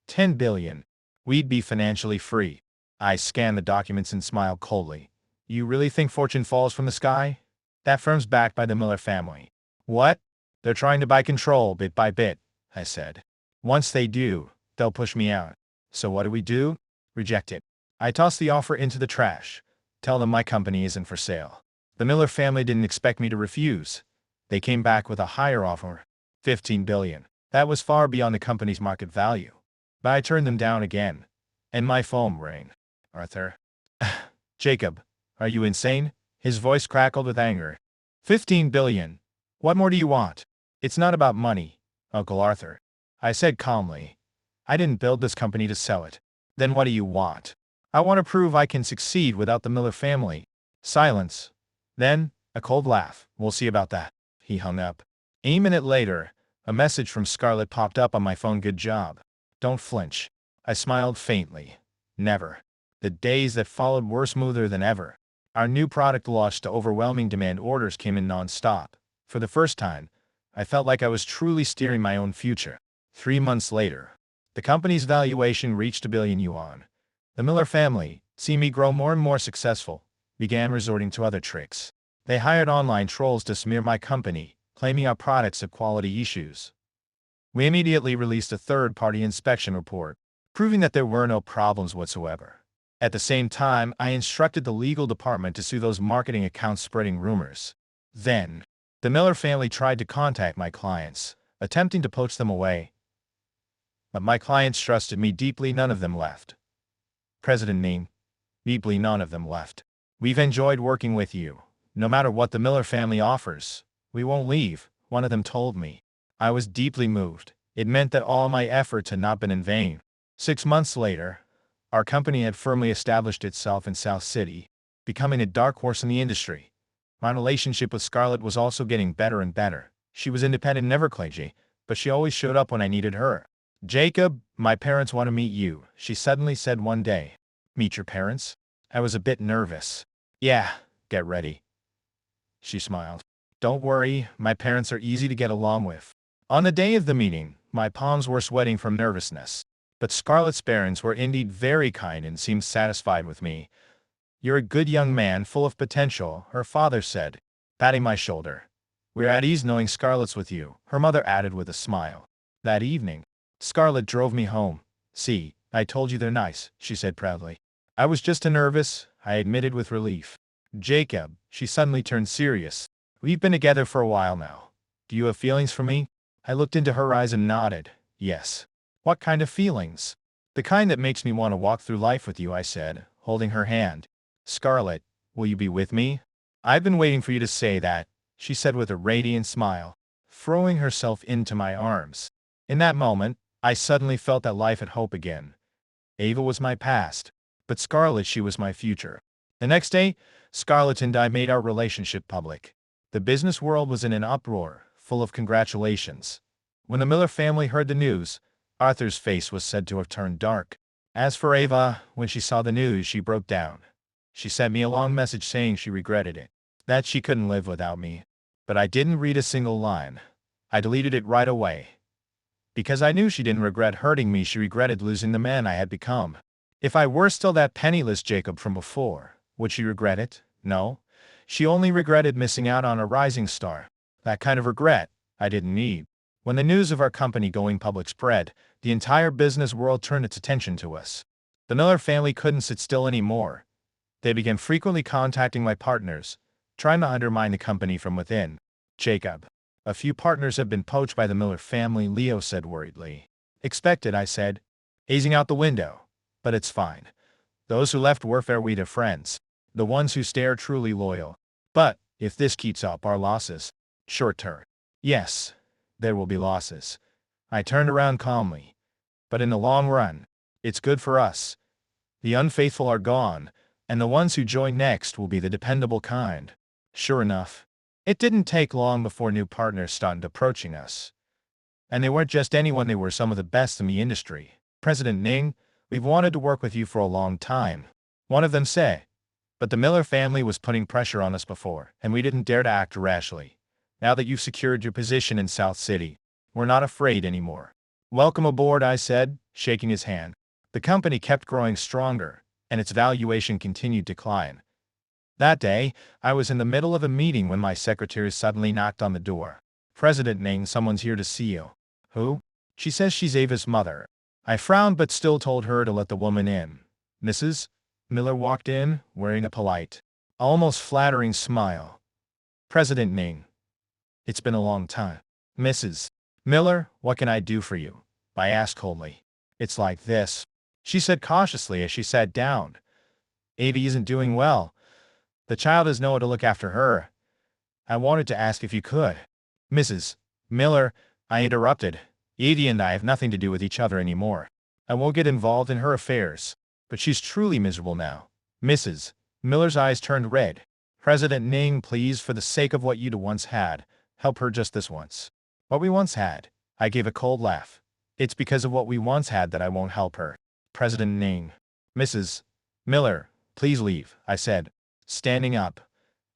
$10 billion. We'd be financially free. I scanned the documents and smiled coldly. You really think fortune falls from the sky? That firm's backed by the Miller family. What? They're trying to buy control bit by bit, I said. Once they do, they'll push me out. So what do? Reject it. I tossed the offer into the trash. Tell them my company isn't for sale. The Miller family didn't expect me to refuse. They came back with a higher offer. $15 billion. That was far beyond the company's market value. But I turned them down again. And my phone rang. Arthur. Jacob, are you insane? His voice crackled with anger. $15 billion. What more do you want? It's not about money, Uncle Arthur. I said calmly. I didn't build this company to sell it. Then what do you want? I want to prove I can succeed without the Miller family. Silence. Then, a cold laugh. We'll see about that. He hung up. A minute later, a message from Scarlett popped up on my phone. Good job. Don't flinch. I smiled faintly. Never. The days that followed were smoother than ever. Our new product launched to overwhelming demand. Orders came in non-stop. For the first time, I felt like I was truly steering my own future. 3 months later, the company's valuation reached $1 billion. The Miller family, seeing me grow more and more successful, began resorting to other tricks. They hired online trolls to smear my company, claiming our products had quality issues. We immediately released a third-party inspection report, proving that there were no problems whatsoever. At the same time, I instructed the legal department to sue those marketing accounts spreading rumors. Then, the Miller family tried to contact my clients, attempting to poach them away. But my clients trusted me deeply. None of them left. President name. Deeply none of them left. We've enjoyed working with you. No matter what the Miller family offers, we won't leave, one of them told me. I was deeply moved. It meant that all my efforts had not been in vain. 6 months later, our company had firmly established itself in South City, becoming a dark horse in the industry. My relationship with Scarlett was also getting better and better. She was independent, never clingy, but she always showed up when I needed her. Jacob, my parents want to meet you, she suddenly said one day. Meet your parents? I was a bit nervous. Yeah, get ready. She smiled. Don't worry, my parents are easy to get along with. On the day of the meeting, my palms were sweating from nervousness. But Scarlett's parents were indeed very kind and seemed satisfied with me. You're a good young man, full of potential, her father said, patting my shoulder. We're at ease knowing Scarlett's with you, her mother added with a smile. That evening, Scarlett drove me home. See, I told you they're nice, she said proudly. I was just nervous, I admitted with relief. Jacob, she suddenly turned serious. We've been together for a while now. Do you have feelings for me? I looked into her eyes and nodded. Yes. What kind of feelings? The kind that makes me want to walk through life with you, I said, holding her hand. Scarlett, will you be with me? I've been waiting for you to say that, she said with a radiant smile, throwing herself into my arms. In that moment, I suddenly felt that life had hope again. Ava was my past, but Scarlett, she was my future. The next day, Scarlett and I made our relationship public. The business world was in an uproar, full of congratulations. When the Miller family heard the news, Arthur's face was said to have turned dark. As for Ava, when she saw the news, she broke down. She sent me a long message saying she regretted it, that she couldn't live without me. But I didn't read a single line. I deleted it right away. Because I knew she didn't regret hurting me, she regretted losing the man I had become. If I were still that penniless Jacob from before, would she regret it? No. She only regretted missing out on a rising star. That kind of regret I didn't need. When the news of our company going public spread, the entire business world turned its attention to us. The Miller family couldn't sit still anymore. They began frequently contacting my partners, trying to undermine the company from within. Jacob. A few partners have been poached by the Miller family, Leo said worriedly. Expected, I said, gazing out the window. But it's fine. Those who left were fair weed of friends. The ones who stay are truly loyal. But, if this keeps up, our losses. Short term. Yes, there will be losses. I turned around calmly. But in the long run, it's good for us. The unfaithful are gone, and the ones who join next will be the dependable kind. Sure enough, it didn't take long before new partners started approaching us. And they weren't just anyone, they were some of the best in the industry. President Ning, we've wanted to work with you for a long time. One of them said. But the Miller family was putting pressure on us before, and we didn't dare to act rashly. Now that you've secured your position in South City, we're not afraid anymore. Welcome aboard, I said, shaking his hand. The company kept growing stronger, and its valuation continued to climb. That day, I was in the middle of a meeting when my secretary suddenly knocked on the door. President Ning, someone's here to see you. Who? She says she's Ava's mother. I frowned but still told her to let the woman in. Mrs. Miller walked in, wearing a polite, almost flattering smile. President Ning. It's been a long time. Mrs. Miller, what can I do for you? I asked coldly. It's like this, she said cautiously as she sat down. Ava isn't doing well. The child has no one to look after her. I wanted to ask if you could. Mrs. Miller, I interrupted. Ava and I have nothing to do with each other anymore. I won't get involved in her affairs. But she's truly miserable now. Mrs. Miller's eyes turned red. President Ning, please, for the sake of what you'd once had, help her just this once. What we once had? I gave a cold laugh. It's because of what we once had that I won't help her. President Ning. Mrs. Miller, please leave, I said, standing up.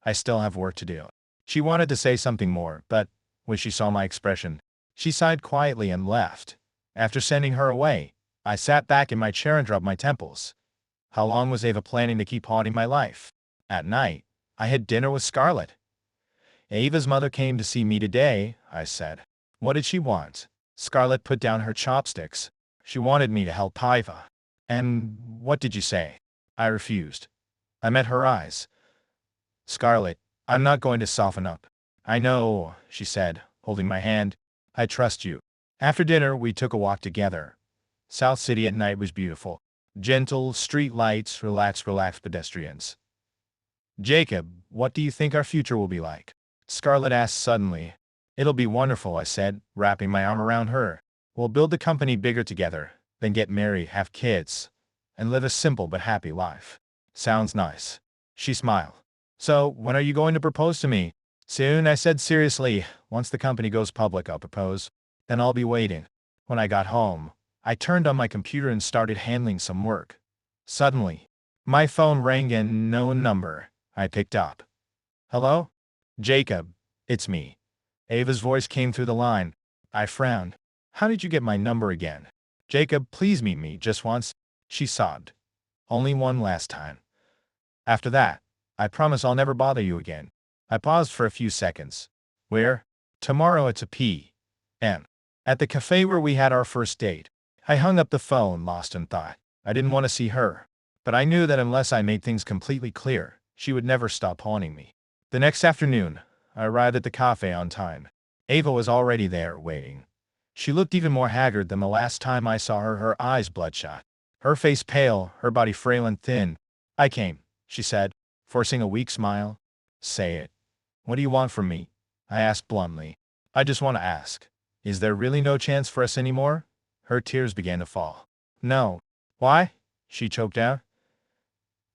I still have work to do. She wanted to say something more, but, when she saw my expression, she sighed quietly and left. After sending her away, I sat back in my chair and rubbed my temples. How long was Ava planning to keep haunting my life? At night, I had dinner with Scarlett. Ava's mother came to see me today, I said. What did she want? Scarlett put down her chopsticks. She wanted me to help Ava. And what did you say? I refused. I met her eyes. Scarlett, I'm not going to soften up. I know, she said, holding my hand. I trust you. After dinner, we took a walk together. South City at night was beautiful. Gentle, street lights, relaxed pedestrians. Jacob, what do you think our future will be like? Scarlett asked suddenly. It'll be wonderful, I said, wrapping my arm around her. We'll build the company bigger together, then get married, have kids, and live a simple but happy life. Sounds nice. She smiled. So, when are you going to propose to me? Soon, I said seriously. Once the company goes public, I'll propose. Then I'll be waiting. When I got home, I turned on my computer and started handling some work. Suddenly, my phone rang and no number. I picked up. Hello? Jacob, it's me. Ava's voice came through the line. I frowned. How did you get my number again? Jacob, please meet me just once. She sobbed. Only one last time. After that, I promise I'll never bother you again. I paused for a few seconds. Where? Tomorrow at 2 p.m. At the cafe where we had our first date. I hung up the phone, lost in thought. I didn't want to see her. But I knew that unless I made things completely clear, she would never stop haunting me. The next afternoon, I arrived at the cafe on time. Ava was already there, waiting. She looked even more haggard than the last time I saw her, her eyes bloodshot. Her face pale, her body frail and thin. I came, she said, forcing a weak smile. Say it. What do you want from me? I asked bluntly. I just want to ask. Is there really no chance for us anymore? Her tears began to fall. No. Why? She choked out.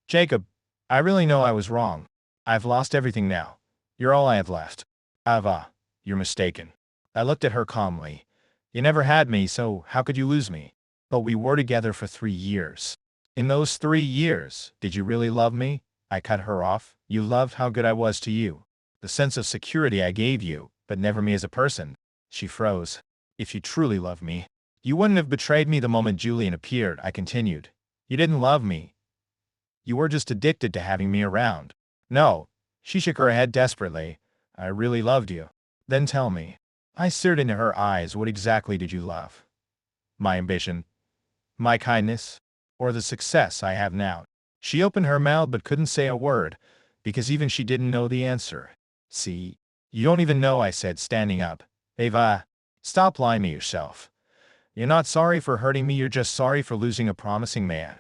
Jacob, I really know I was wrong. I've lost everything now. You're all I have left. Ava, you're mistaken. I looked at her calmly. You never had me, so how could you lose me? But we were together for 3 years. In those 3 years, did you really love me? I cut her off. You loved how good I was to you. The sense of security I gave you, but never me as a person. She froze. If you truly loved me, you wouldn't have betrayed me the moment Julian appeared, I continued. You didn't love me. You were just addicted to having me around. No, She shook her head desperately. I really loved you. Then tell me. I stared into her eyes. What exactly did you love? My ambition? My kindness? Or the success I have now? She opened her mouth but couldn't say a word, because even she didn't know the answer. See, you don't even know, I said, standing up. Ava, stop lying to yourself. You're not sorry for hurting me, you're just sorry for losing a promising man.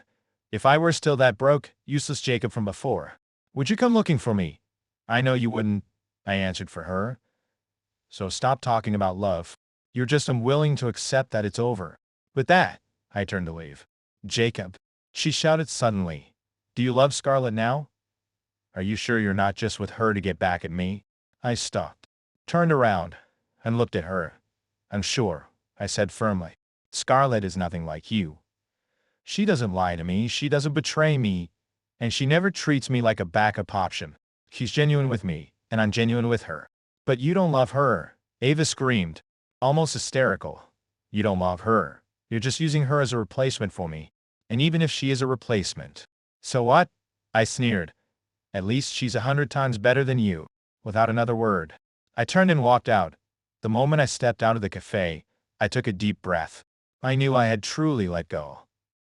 If I were still that broke, useless Jacob from before, would you come looking for me? I know you wouldn't, I answered for her. So stop talking about love. You're just unwilling to accept that it's over. With that, I turned to leave. Jacob, she shouted suddenly. Do you love Scarlett now? Are you sure you're not just with her to get back at me? I stopped, turned around, and looked at her. I'm sure, I said firmly. Scarlett is nothing like you. She doesn't lie to me, she doesn't betray me, and she never treats me like a backup option. She's genuine with me, and I'm genuine with her. But you don't love her, Ava screamed, almost hysterical. You don't love her. You're just using her as a replacement for me. And even if she is a replacement. So what? I sneered. At least she's 100 times better than you. Without another word, I turned and walked out. The moment I stepped out of the cafe, I took a deep breath. I knew I had truly let go.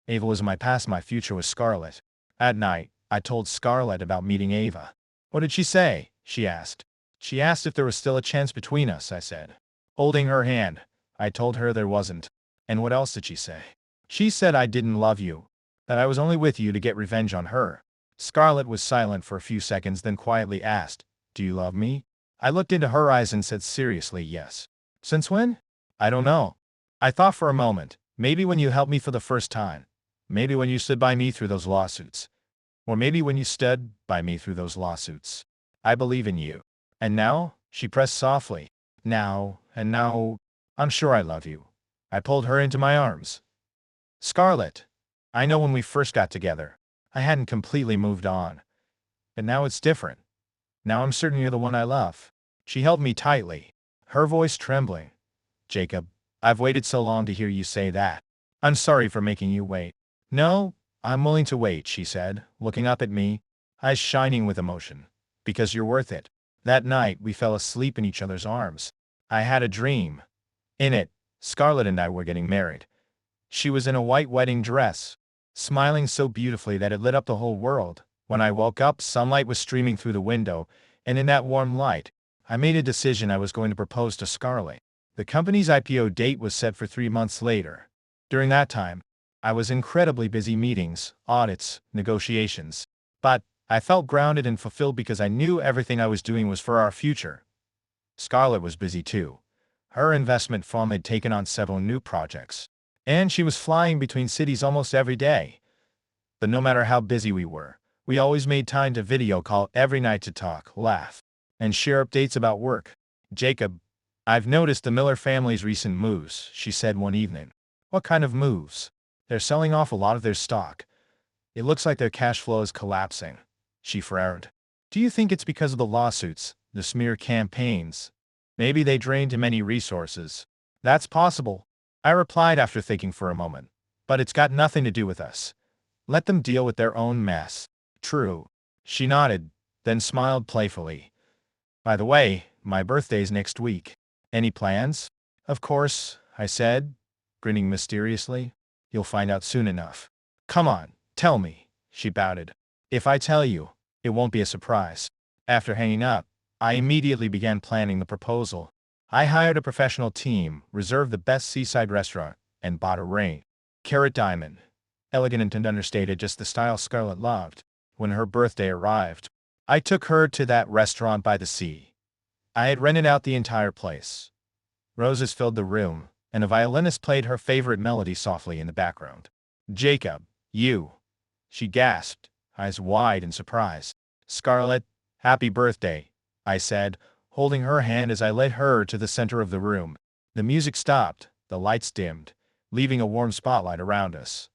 Ava was my past, my future was Scarlett. At night, I told Scarlett about meeting Ava. What did she say? She asked. She asked if there was still a chance between us, I said. Holding her hand, I told her there wasn't. And what else did she say? She said I didn't love you, that I was only with you to get revenge on her. Scarlett was silent for a few seconds, then quietly asked, Do you love me? I looked into her eyes and said seriously, yes. Since when? I don't know. I thought for a moment, maybe when you helped me for the first time. Maybe when you stood by me through those lawsuits. Or maybe when you stood by me through those lawsuits. I believe in you. And now? She pressed softly. Now, and now, I'm sure I love you. I pulled her into my arms. Scarlett, I know when we first got together, I hadn't completely moved on. But now it's different. Now I'm certain you're the one I love. She held me tightly, her voice trembling. Jacob, I've waited so long to hear you say that. I'm sorry for making you wait. No, I'm willing to wait, she said, looking up at me, eyes shining with emotion. Because you're worth it. That night, we fell asleep in each other's arms. I had a dream. In it, Scarlett and I were getting married. She was in a white wedding dress, smiling so beautifully that it lit up the whole world. When I woke up, sunlight was streaming through the window, and in that warm light, I made a decision. I was going to propose to Scarlett. The company's IPO date was set for 3 months later. During that time, I was incredibly busy meetings, audits, negotiations. But I felt grounded and fulfilled because I knew everything I was doing was for our future. Scarlett was busy too. Her investment firm had taken on several new projects, and she was flying between cities almost every day. But no matter how busy we were, we always made time to video call every night to talk, laugh, and share updates about work. Jacob, I've noticed the Miller family's recent moves, she said one evening. What kind of moves? They're selling off a lot of their stock. It looks like their cash flow is collapsing. She frowned. Do you think it's because of the lawsuits, the smear campaigns? Maybe they drained too many resources. That's possible, I replied after thinking for a moment. But it's got nothing to do with us. Let them deal with their own mess. True. She nodded, then smiled playfully. By the way, my birthday's next week. Any plans? Of course, I said, grinning mysteriously. You'll find out soon enough. Come on, tell me, she pouted. If I tell you, it won't be a surprise. After hanging up, I immediately began planning the proposal. I hired a professional team, reserved the best seaside restaurant, and bought a ring. Carat diamond. Elegant and understated, just the style Scarlett loved. When her birthday arrived, I took her to that restaurant by the sea. I had rented out the entire place. Roses filled the room, and a violinist played her favorite melody softly in the background. Jacob, you, she gasped, eyes wide in surprise. Scarlett, happy birthday, I said, holding her hand as I led her to the center of the room. The music stopped, the lights dimmed, leaving a warm spotlight around us.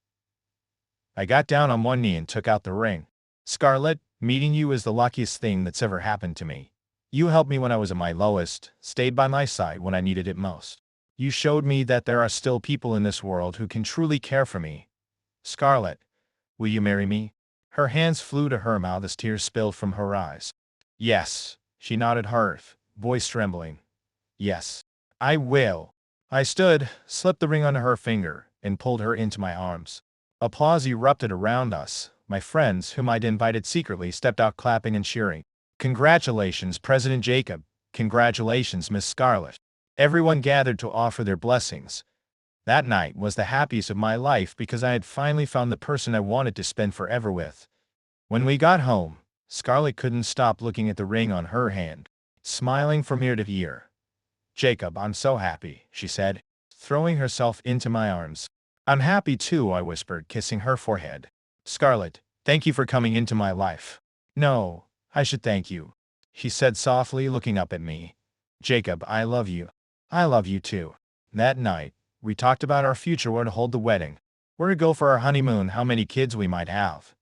I got down on one knee and took out the ring. Scarlett, meeting you is the luckiest thing that's ever happened to me. You helped me when I was at my lowest, stayed by my side when I needed it most. You showed me that there are still people in this world who can truly care for me. Scarlett, will you marry me? Her hands flew to her mouth as tears spilled from her eyes. Yes. She nodded her voice trembling. Yes. I will. I stood, slipped the ring onto her finger, and pulled her into my arms. Applause erupted around us. My friends, whom I'd invited secretly, stepped out clapping and cheering. Congratulations, President Jacob. Congratulations, Miss Scarlett. Everyone gathered to offer their blessings. That night was the happiest of my life because I had finally found the person I wanted to spend forever with. When we got home, Scarlett couldn't stop looking at the ring on her hand, smiling from ear to ear. Jacob, I'm so happy, she said, throwing herself into my arms. I'm happy too, I whispered, kissing her forehead. Scarlett, thank you for coming into my life. No, I should thank you, she said softly, looking up at me. Jacob, I love you. I love you too. That night, we talked about our future, where to hold the wedding, where to go for our honeymoon, how many kids we might have.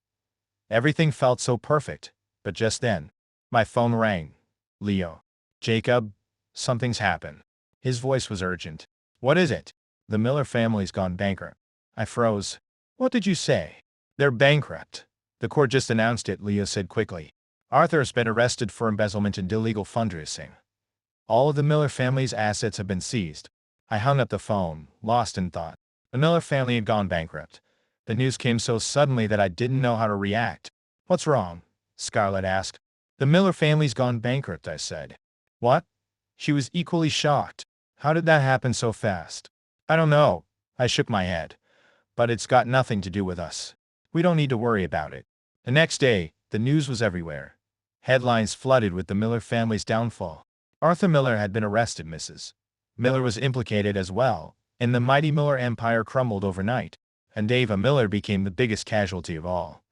Everything felt so perfect, but just then, my phone rang. Leo. Jacob, something's happened. His voice was urgent. What is it? The Miller family's gone bankrupt. I froze. What did you say? They're bankrupt. The court just announced it, Leo said quickly. Arthur has been arrested for embezzlement and illegal fundraising. All of the Miller family's assets have been seized. I hung up the phone, lost in thought. The Miller family had gone bankrupt. The news came so suddenly that I didn't know how to react. What's wrong? Scarlett asked. The Miller family's gone bankrupt, I said. What? She was equally shocked. How did that happen so fast? I don't know. I shook my head. But it's got nothing to do with us. We don't need to worry about it. The next day, the news was everywhere. Headlines flooded with the Miller family's downfall. Arthur Miller had been arrested, Mrs. Miller was implicated as well, and the mighty Miller empire crumbled overnight, and Ava Miller became the biggest casualty of all.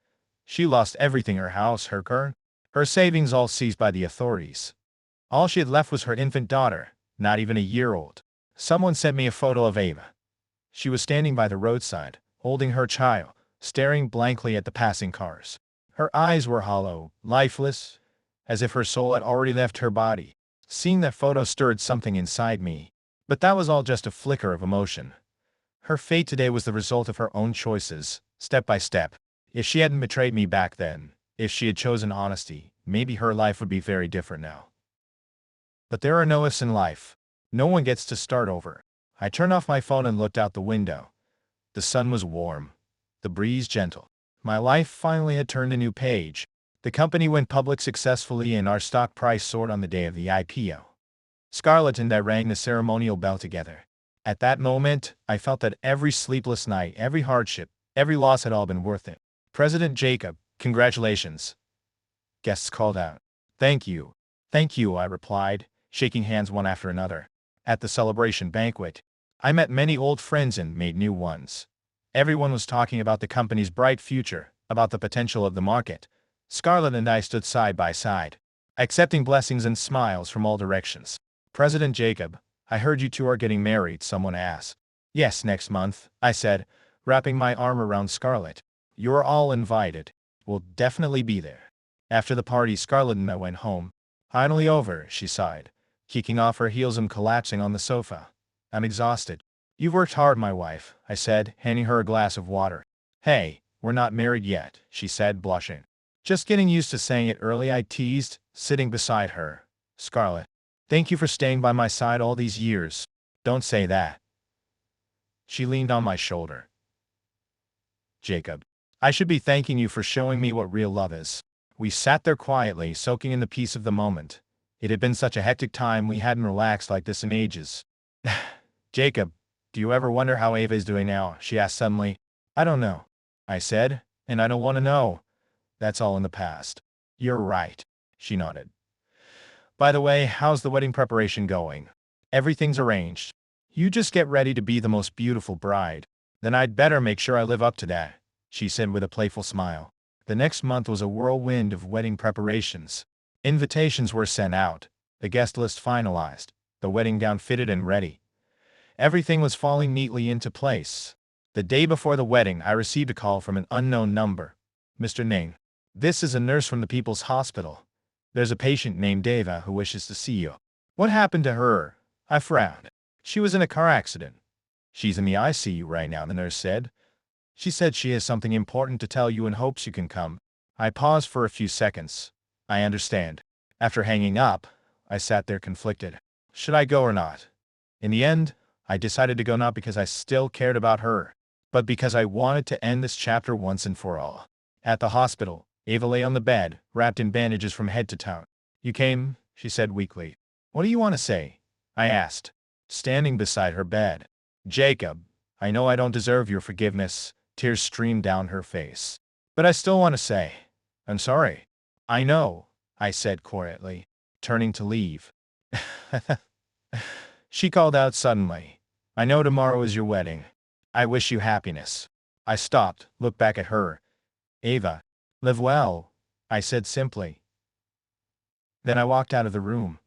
She lost everything, her house, her car, her savings, all seized by the authorities. All she had left was her infant daughter, not even a year old. Someone sent me a photo of Ava. She was standing by the roadside, holding her child, staring blankly at the passing cars. Her eyes were hollow, lifeless, as if her soul had already left her body. Seeing that photo stirred something inside me. But that was all just a flicker of emotion. Her fate today was the result of her own choices, step by step. If she hadn't betrayed me back then, if she had chosen honesty, maybe her life would be very different now. But there are no ifs in life. No one gets to start over. I turned off my phone and looked out the window. The sun was warm, the breeze gentle. My life finally had turned a new page. The company went public successfully and our stock price soared on the day of the IPO. Scarlett and I rang the ceremonial bell together. At that moment, I felt that every sleepless night, every hardship, every loss had all been worth it. President Jacob, congratulations. Guests called out. Thank you. Thank you, I replied, shaking hands one after another. At the celebration banquet, I met many old friends and made new ones. Everyone was talking about the company's bright future, about the potential of the market. Scarlett and I stood side by side, accepting blessings and smiles from all directions. President Jacob, I heard you two are getting married, someone asked. Yes, next month, I said, wrapping my arm around Scarlett. You're all invited. We'll definitely be there. After the party, Scarlett and I went home. Finally over, she sighed, kicking off her heels and collapsing on the sofa. I'm exhausted. You've worked hard, my wife, I said, handing her a glass of water. Hey, we're not married yet, she said, blushing. Just getting used to saying it early, I teased, sitting beside her. Scarlett, thank you for staying by my side all these years. Don't say that. She leaned on my shoulder. Jacob, I should be thanking you for showing me what real love is. We sat there quietly, soaking in the peace of the moment. It had been such a hectic time, we hadn't relaxed like this in ages. Jacob, do you ever wonder how Ava is doing now? She asked suddenly. I don't know, I said, and I don't want to know. That's all in the past. You're right, she nodded. By the way, how's the wedding preparation going? Everything's arranged. You just get ready to be the most beautiful bride. Then I'd better make sure I live up to that, she said with a playful smile. The next month was a whirlwind of wedding preparations. Invitations were sent out, the guest list finalized, the wedding gown fitted and ready. Everything was falling neatly into place. The day before the wedding, I received a call from an unknown number. Mr. Ning. This is a nurse from the People's Hospital. There's a patient named Ava who wishes to see you. What happened to her? I frowned. She was in a car accident. She's in the ICU right now, the nurse said. She said she has something important to tell you and hopes you can come. I paused for a few seconds. I understand. After hanging up, I sat there conflicted. Should I go or not? In the end, I decided to go not because I still cared about her, but because I wanted to end this chapter once and for all. At the hospital, Ava lay on the bed, wrapped in bandages from head to toe. You came, she said weakly. What do you want to say? I asked, standing beside her bed. Jacob, I know I don't deserve your forgiveness. Tears streamed down her face. But I still want to say, I'm sorry. I know, I said quietly, turning to leave. She called out suddenly. I know tomorrow is your wedding. I wish you happiness. I stopped, looked back at her. Ava, live well, I said simply. Then I walked out of the room.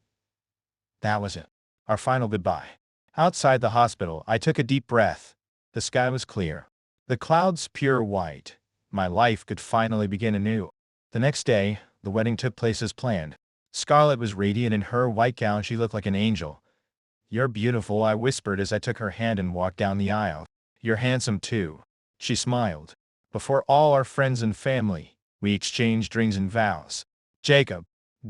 That was it. Our final goodbye. Outside the hospital, I took a deep breath. The sky was clear. The clouds pure white. My life could finally begin anew. The next day, the wedding took place as planned. Scarlett was radiant in her white gown. She looked like an angel. You're beautiful, I whispered as I took her hand and walked down the aisle. You're handsome too. She smiled. Before all our friends and family, we exchanged rings and vows. Jacob,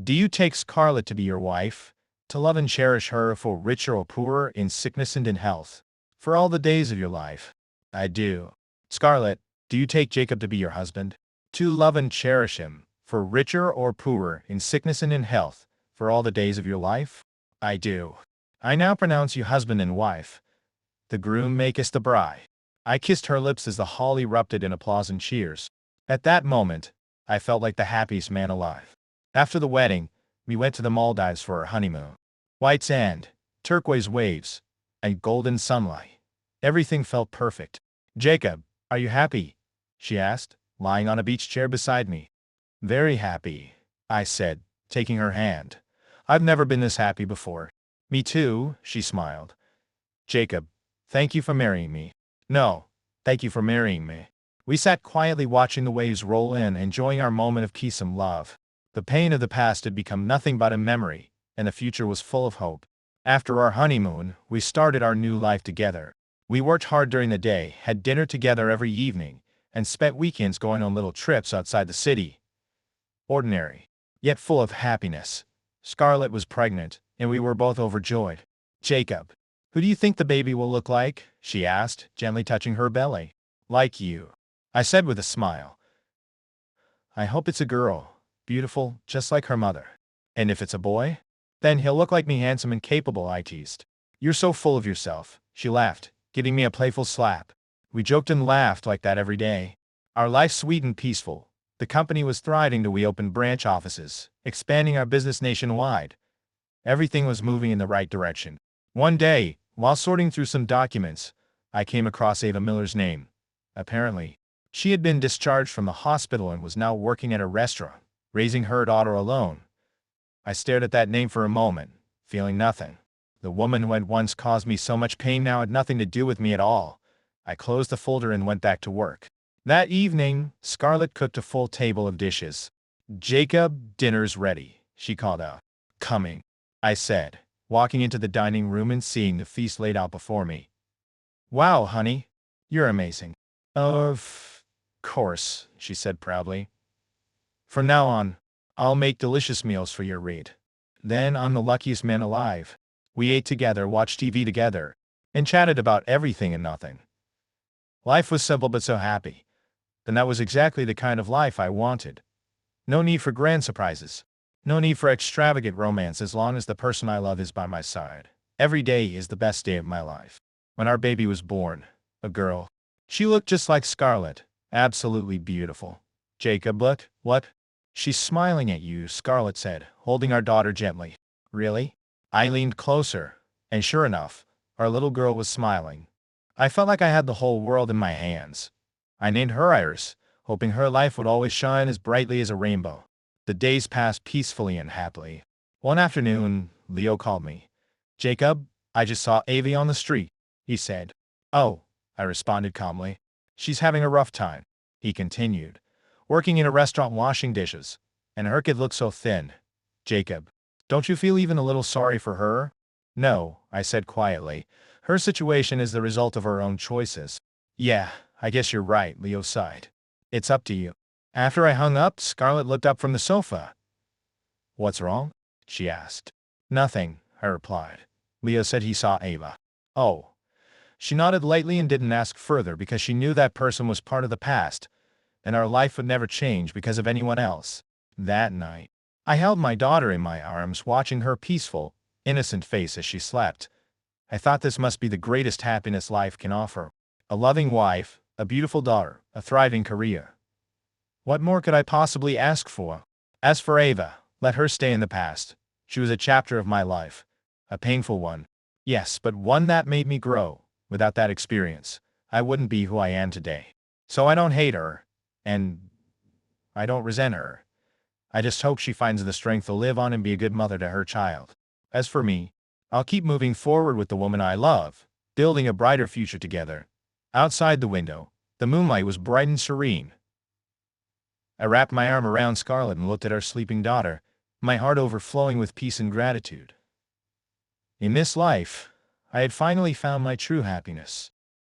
do you take Scarlett to be your wife? To love and cherish her for richer or poorer, in sickness and in health? For all the days of your life? I do. Scarlett, do you take Jacob to be your husband? To love and cherish him, for richer or poorer, in sickness and in health, for all the days of your life? I do. I now pronounce you husband and wife. The groom may kiss the bride. I kissed her lips as the hall erupted in applause and cheers. At that moment, I felt like the happiest man alive. After the wedding, we went to the Maldives for our honeymoon. White sand, turquoise waves, and golden sunlight. Everything felt perfect. Jacob, are you happy? She asked, lying on a beach chair beside me. Very happy, I said, taking her hand. I've never been this happy before. Me too, she smiled. Jacob, thank you for marrying me. No, thank you for marrying me. We sat quietly watching the waves roll in, enjoying our moment of peace and love. The pain of the past had become nothing but a memory, and the future was full of hope. After our honeymoon, we started our new life together. We worked hard during the day, had dinner together every evening, and spent weekends going on little trips outside the city. Ordinary, yet full of happiness. Scarlett was pregnant, and we were both overjoyed. Jacob, who do you think the baby will look like? She asked, gently touching her belly. Like you, I said with a smile. I hope it's a girl, beautiful, just like her mother. And if it's a boy? Then he'll look like me, handsome and capable, I teased. You're so full of yourself, she laughed, giving me a playful slap. We joked and laughed like that every day. Our life sweet and peaceful. The company was thriving. We opened branch offices, expanding our business nationwide. Everything was moving in the right direction. One day, while sorting through some documents, I came across Ava Miller's name. Apparently, she had been discharged from the hospital and was now working at a restaurant, raising her daughter alone. I stared at that name for a moment, feeling nothing. The woman who had once caused me so much pain now had nothing to do with me at all. I closed the folder and went back to work. That evening, Scarlett cooked a full table of dishes. Jacob, dinner's ready, she called out. Coming, I said, walking into the dining room and seeing the feast laid out before me. Wow, honey, you're amazing. Of course, she said proudly. From now on, I'll make delicious meals for your read. Then I'm the luckiest man alive. We ate together, watched TV together, and chatted about everything and nothing. Life was simple but so happy. And that was exactly the kind of life I wanted. No need for grand surprises. No need for extravagant romance as long as the person I love is by my side. Every day is the best day of my life. When our baby was born, a girl. She looked just like Scarlett, absolutely beautiful. Jacob, what? She's smiling at you, Scarlett said, holding our daughter gently. Really? I leaned closer, and sure enough, our little girl was smiling. I felt like I had the whole world in my hands. I named her Iris, hoping her life would always shine as brightly as a rainbow. The days passed peacefully and happily. One afternoon, Leo called me. Jacob, I just saw Ava on the street, he said. Oh, I responded calmly. She's having a rough time, he continued, working in a restaurant washing dishes, and her kid looks so thin. Jacob, don't you feel even a little sorry for her? No, I said quietly. Her situation is the result of her own choices. Yeah, I guess you're right, Leo sighed. It's up to you. After I hung up, Scarlett looked up from the sofa. What's wrong? She asked. Nothing, I replied. Leo said he saw Ava. Oh. She nodded lightly and didn't ask further because she knew that person was part of the past, and our life would never change because of anyone else. That night, I held my daughter in my arms, watching her peaceful, innocent face as she slept. I thought this must be the greatest happiness life can offer. A loving wife, a beautiful daughter, a thriving career. What more could I possibly ask for? As for Ava, let her stay in the past. She was a chapter of my life. A painful one. Yes, but one that made me grow. Without that experience, I wouldn't be who I am today. So I don't hate her, and I don't resent her. I just hope she finds the strength to live on and be a good mother to her child. As for me, I'll keep moving forward with the woman I love, building a brighter future together. Outside the window, the moonlight was bright and serene. I wrapped my arm around Scarlett and looked at our sleeping daughter, my heart overflowing with peace and gratitude. In this life, I had finally found my true happiness.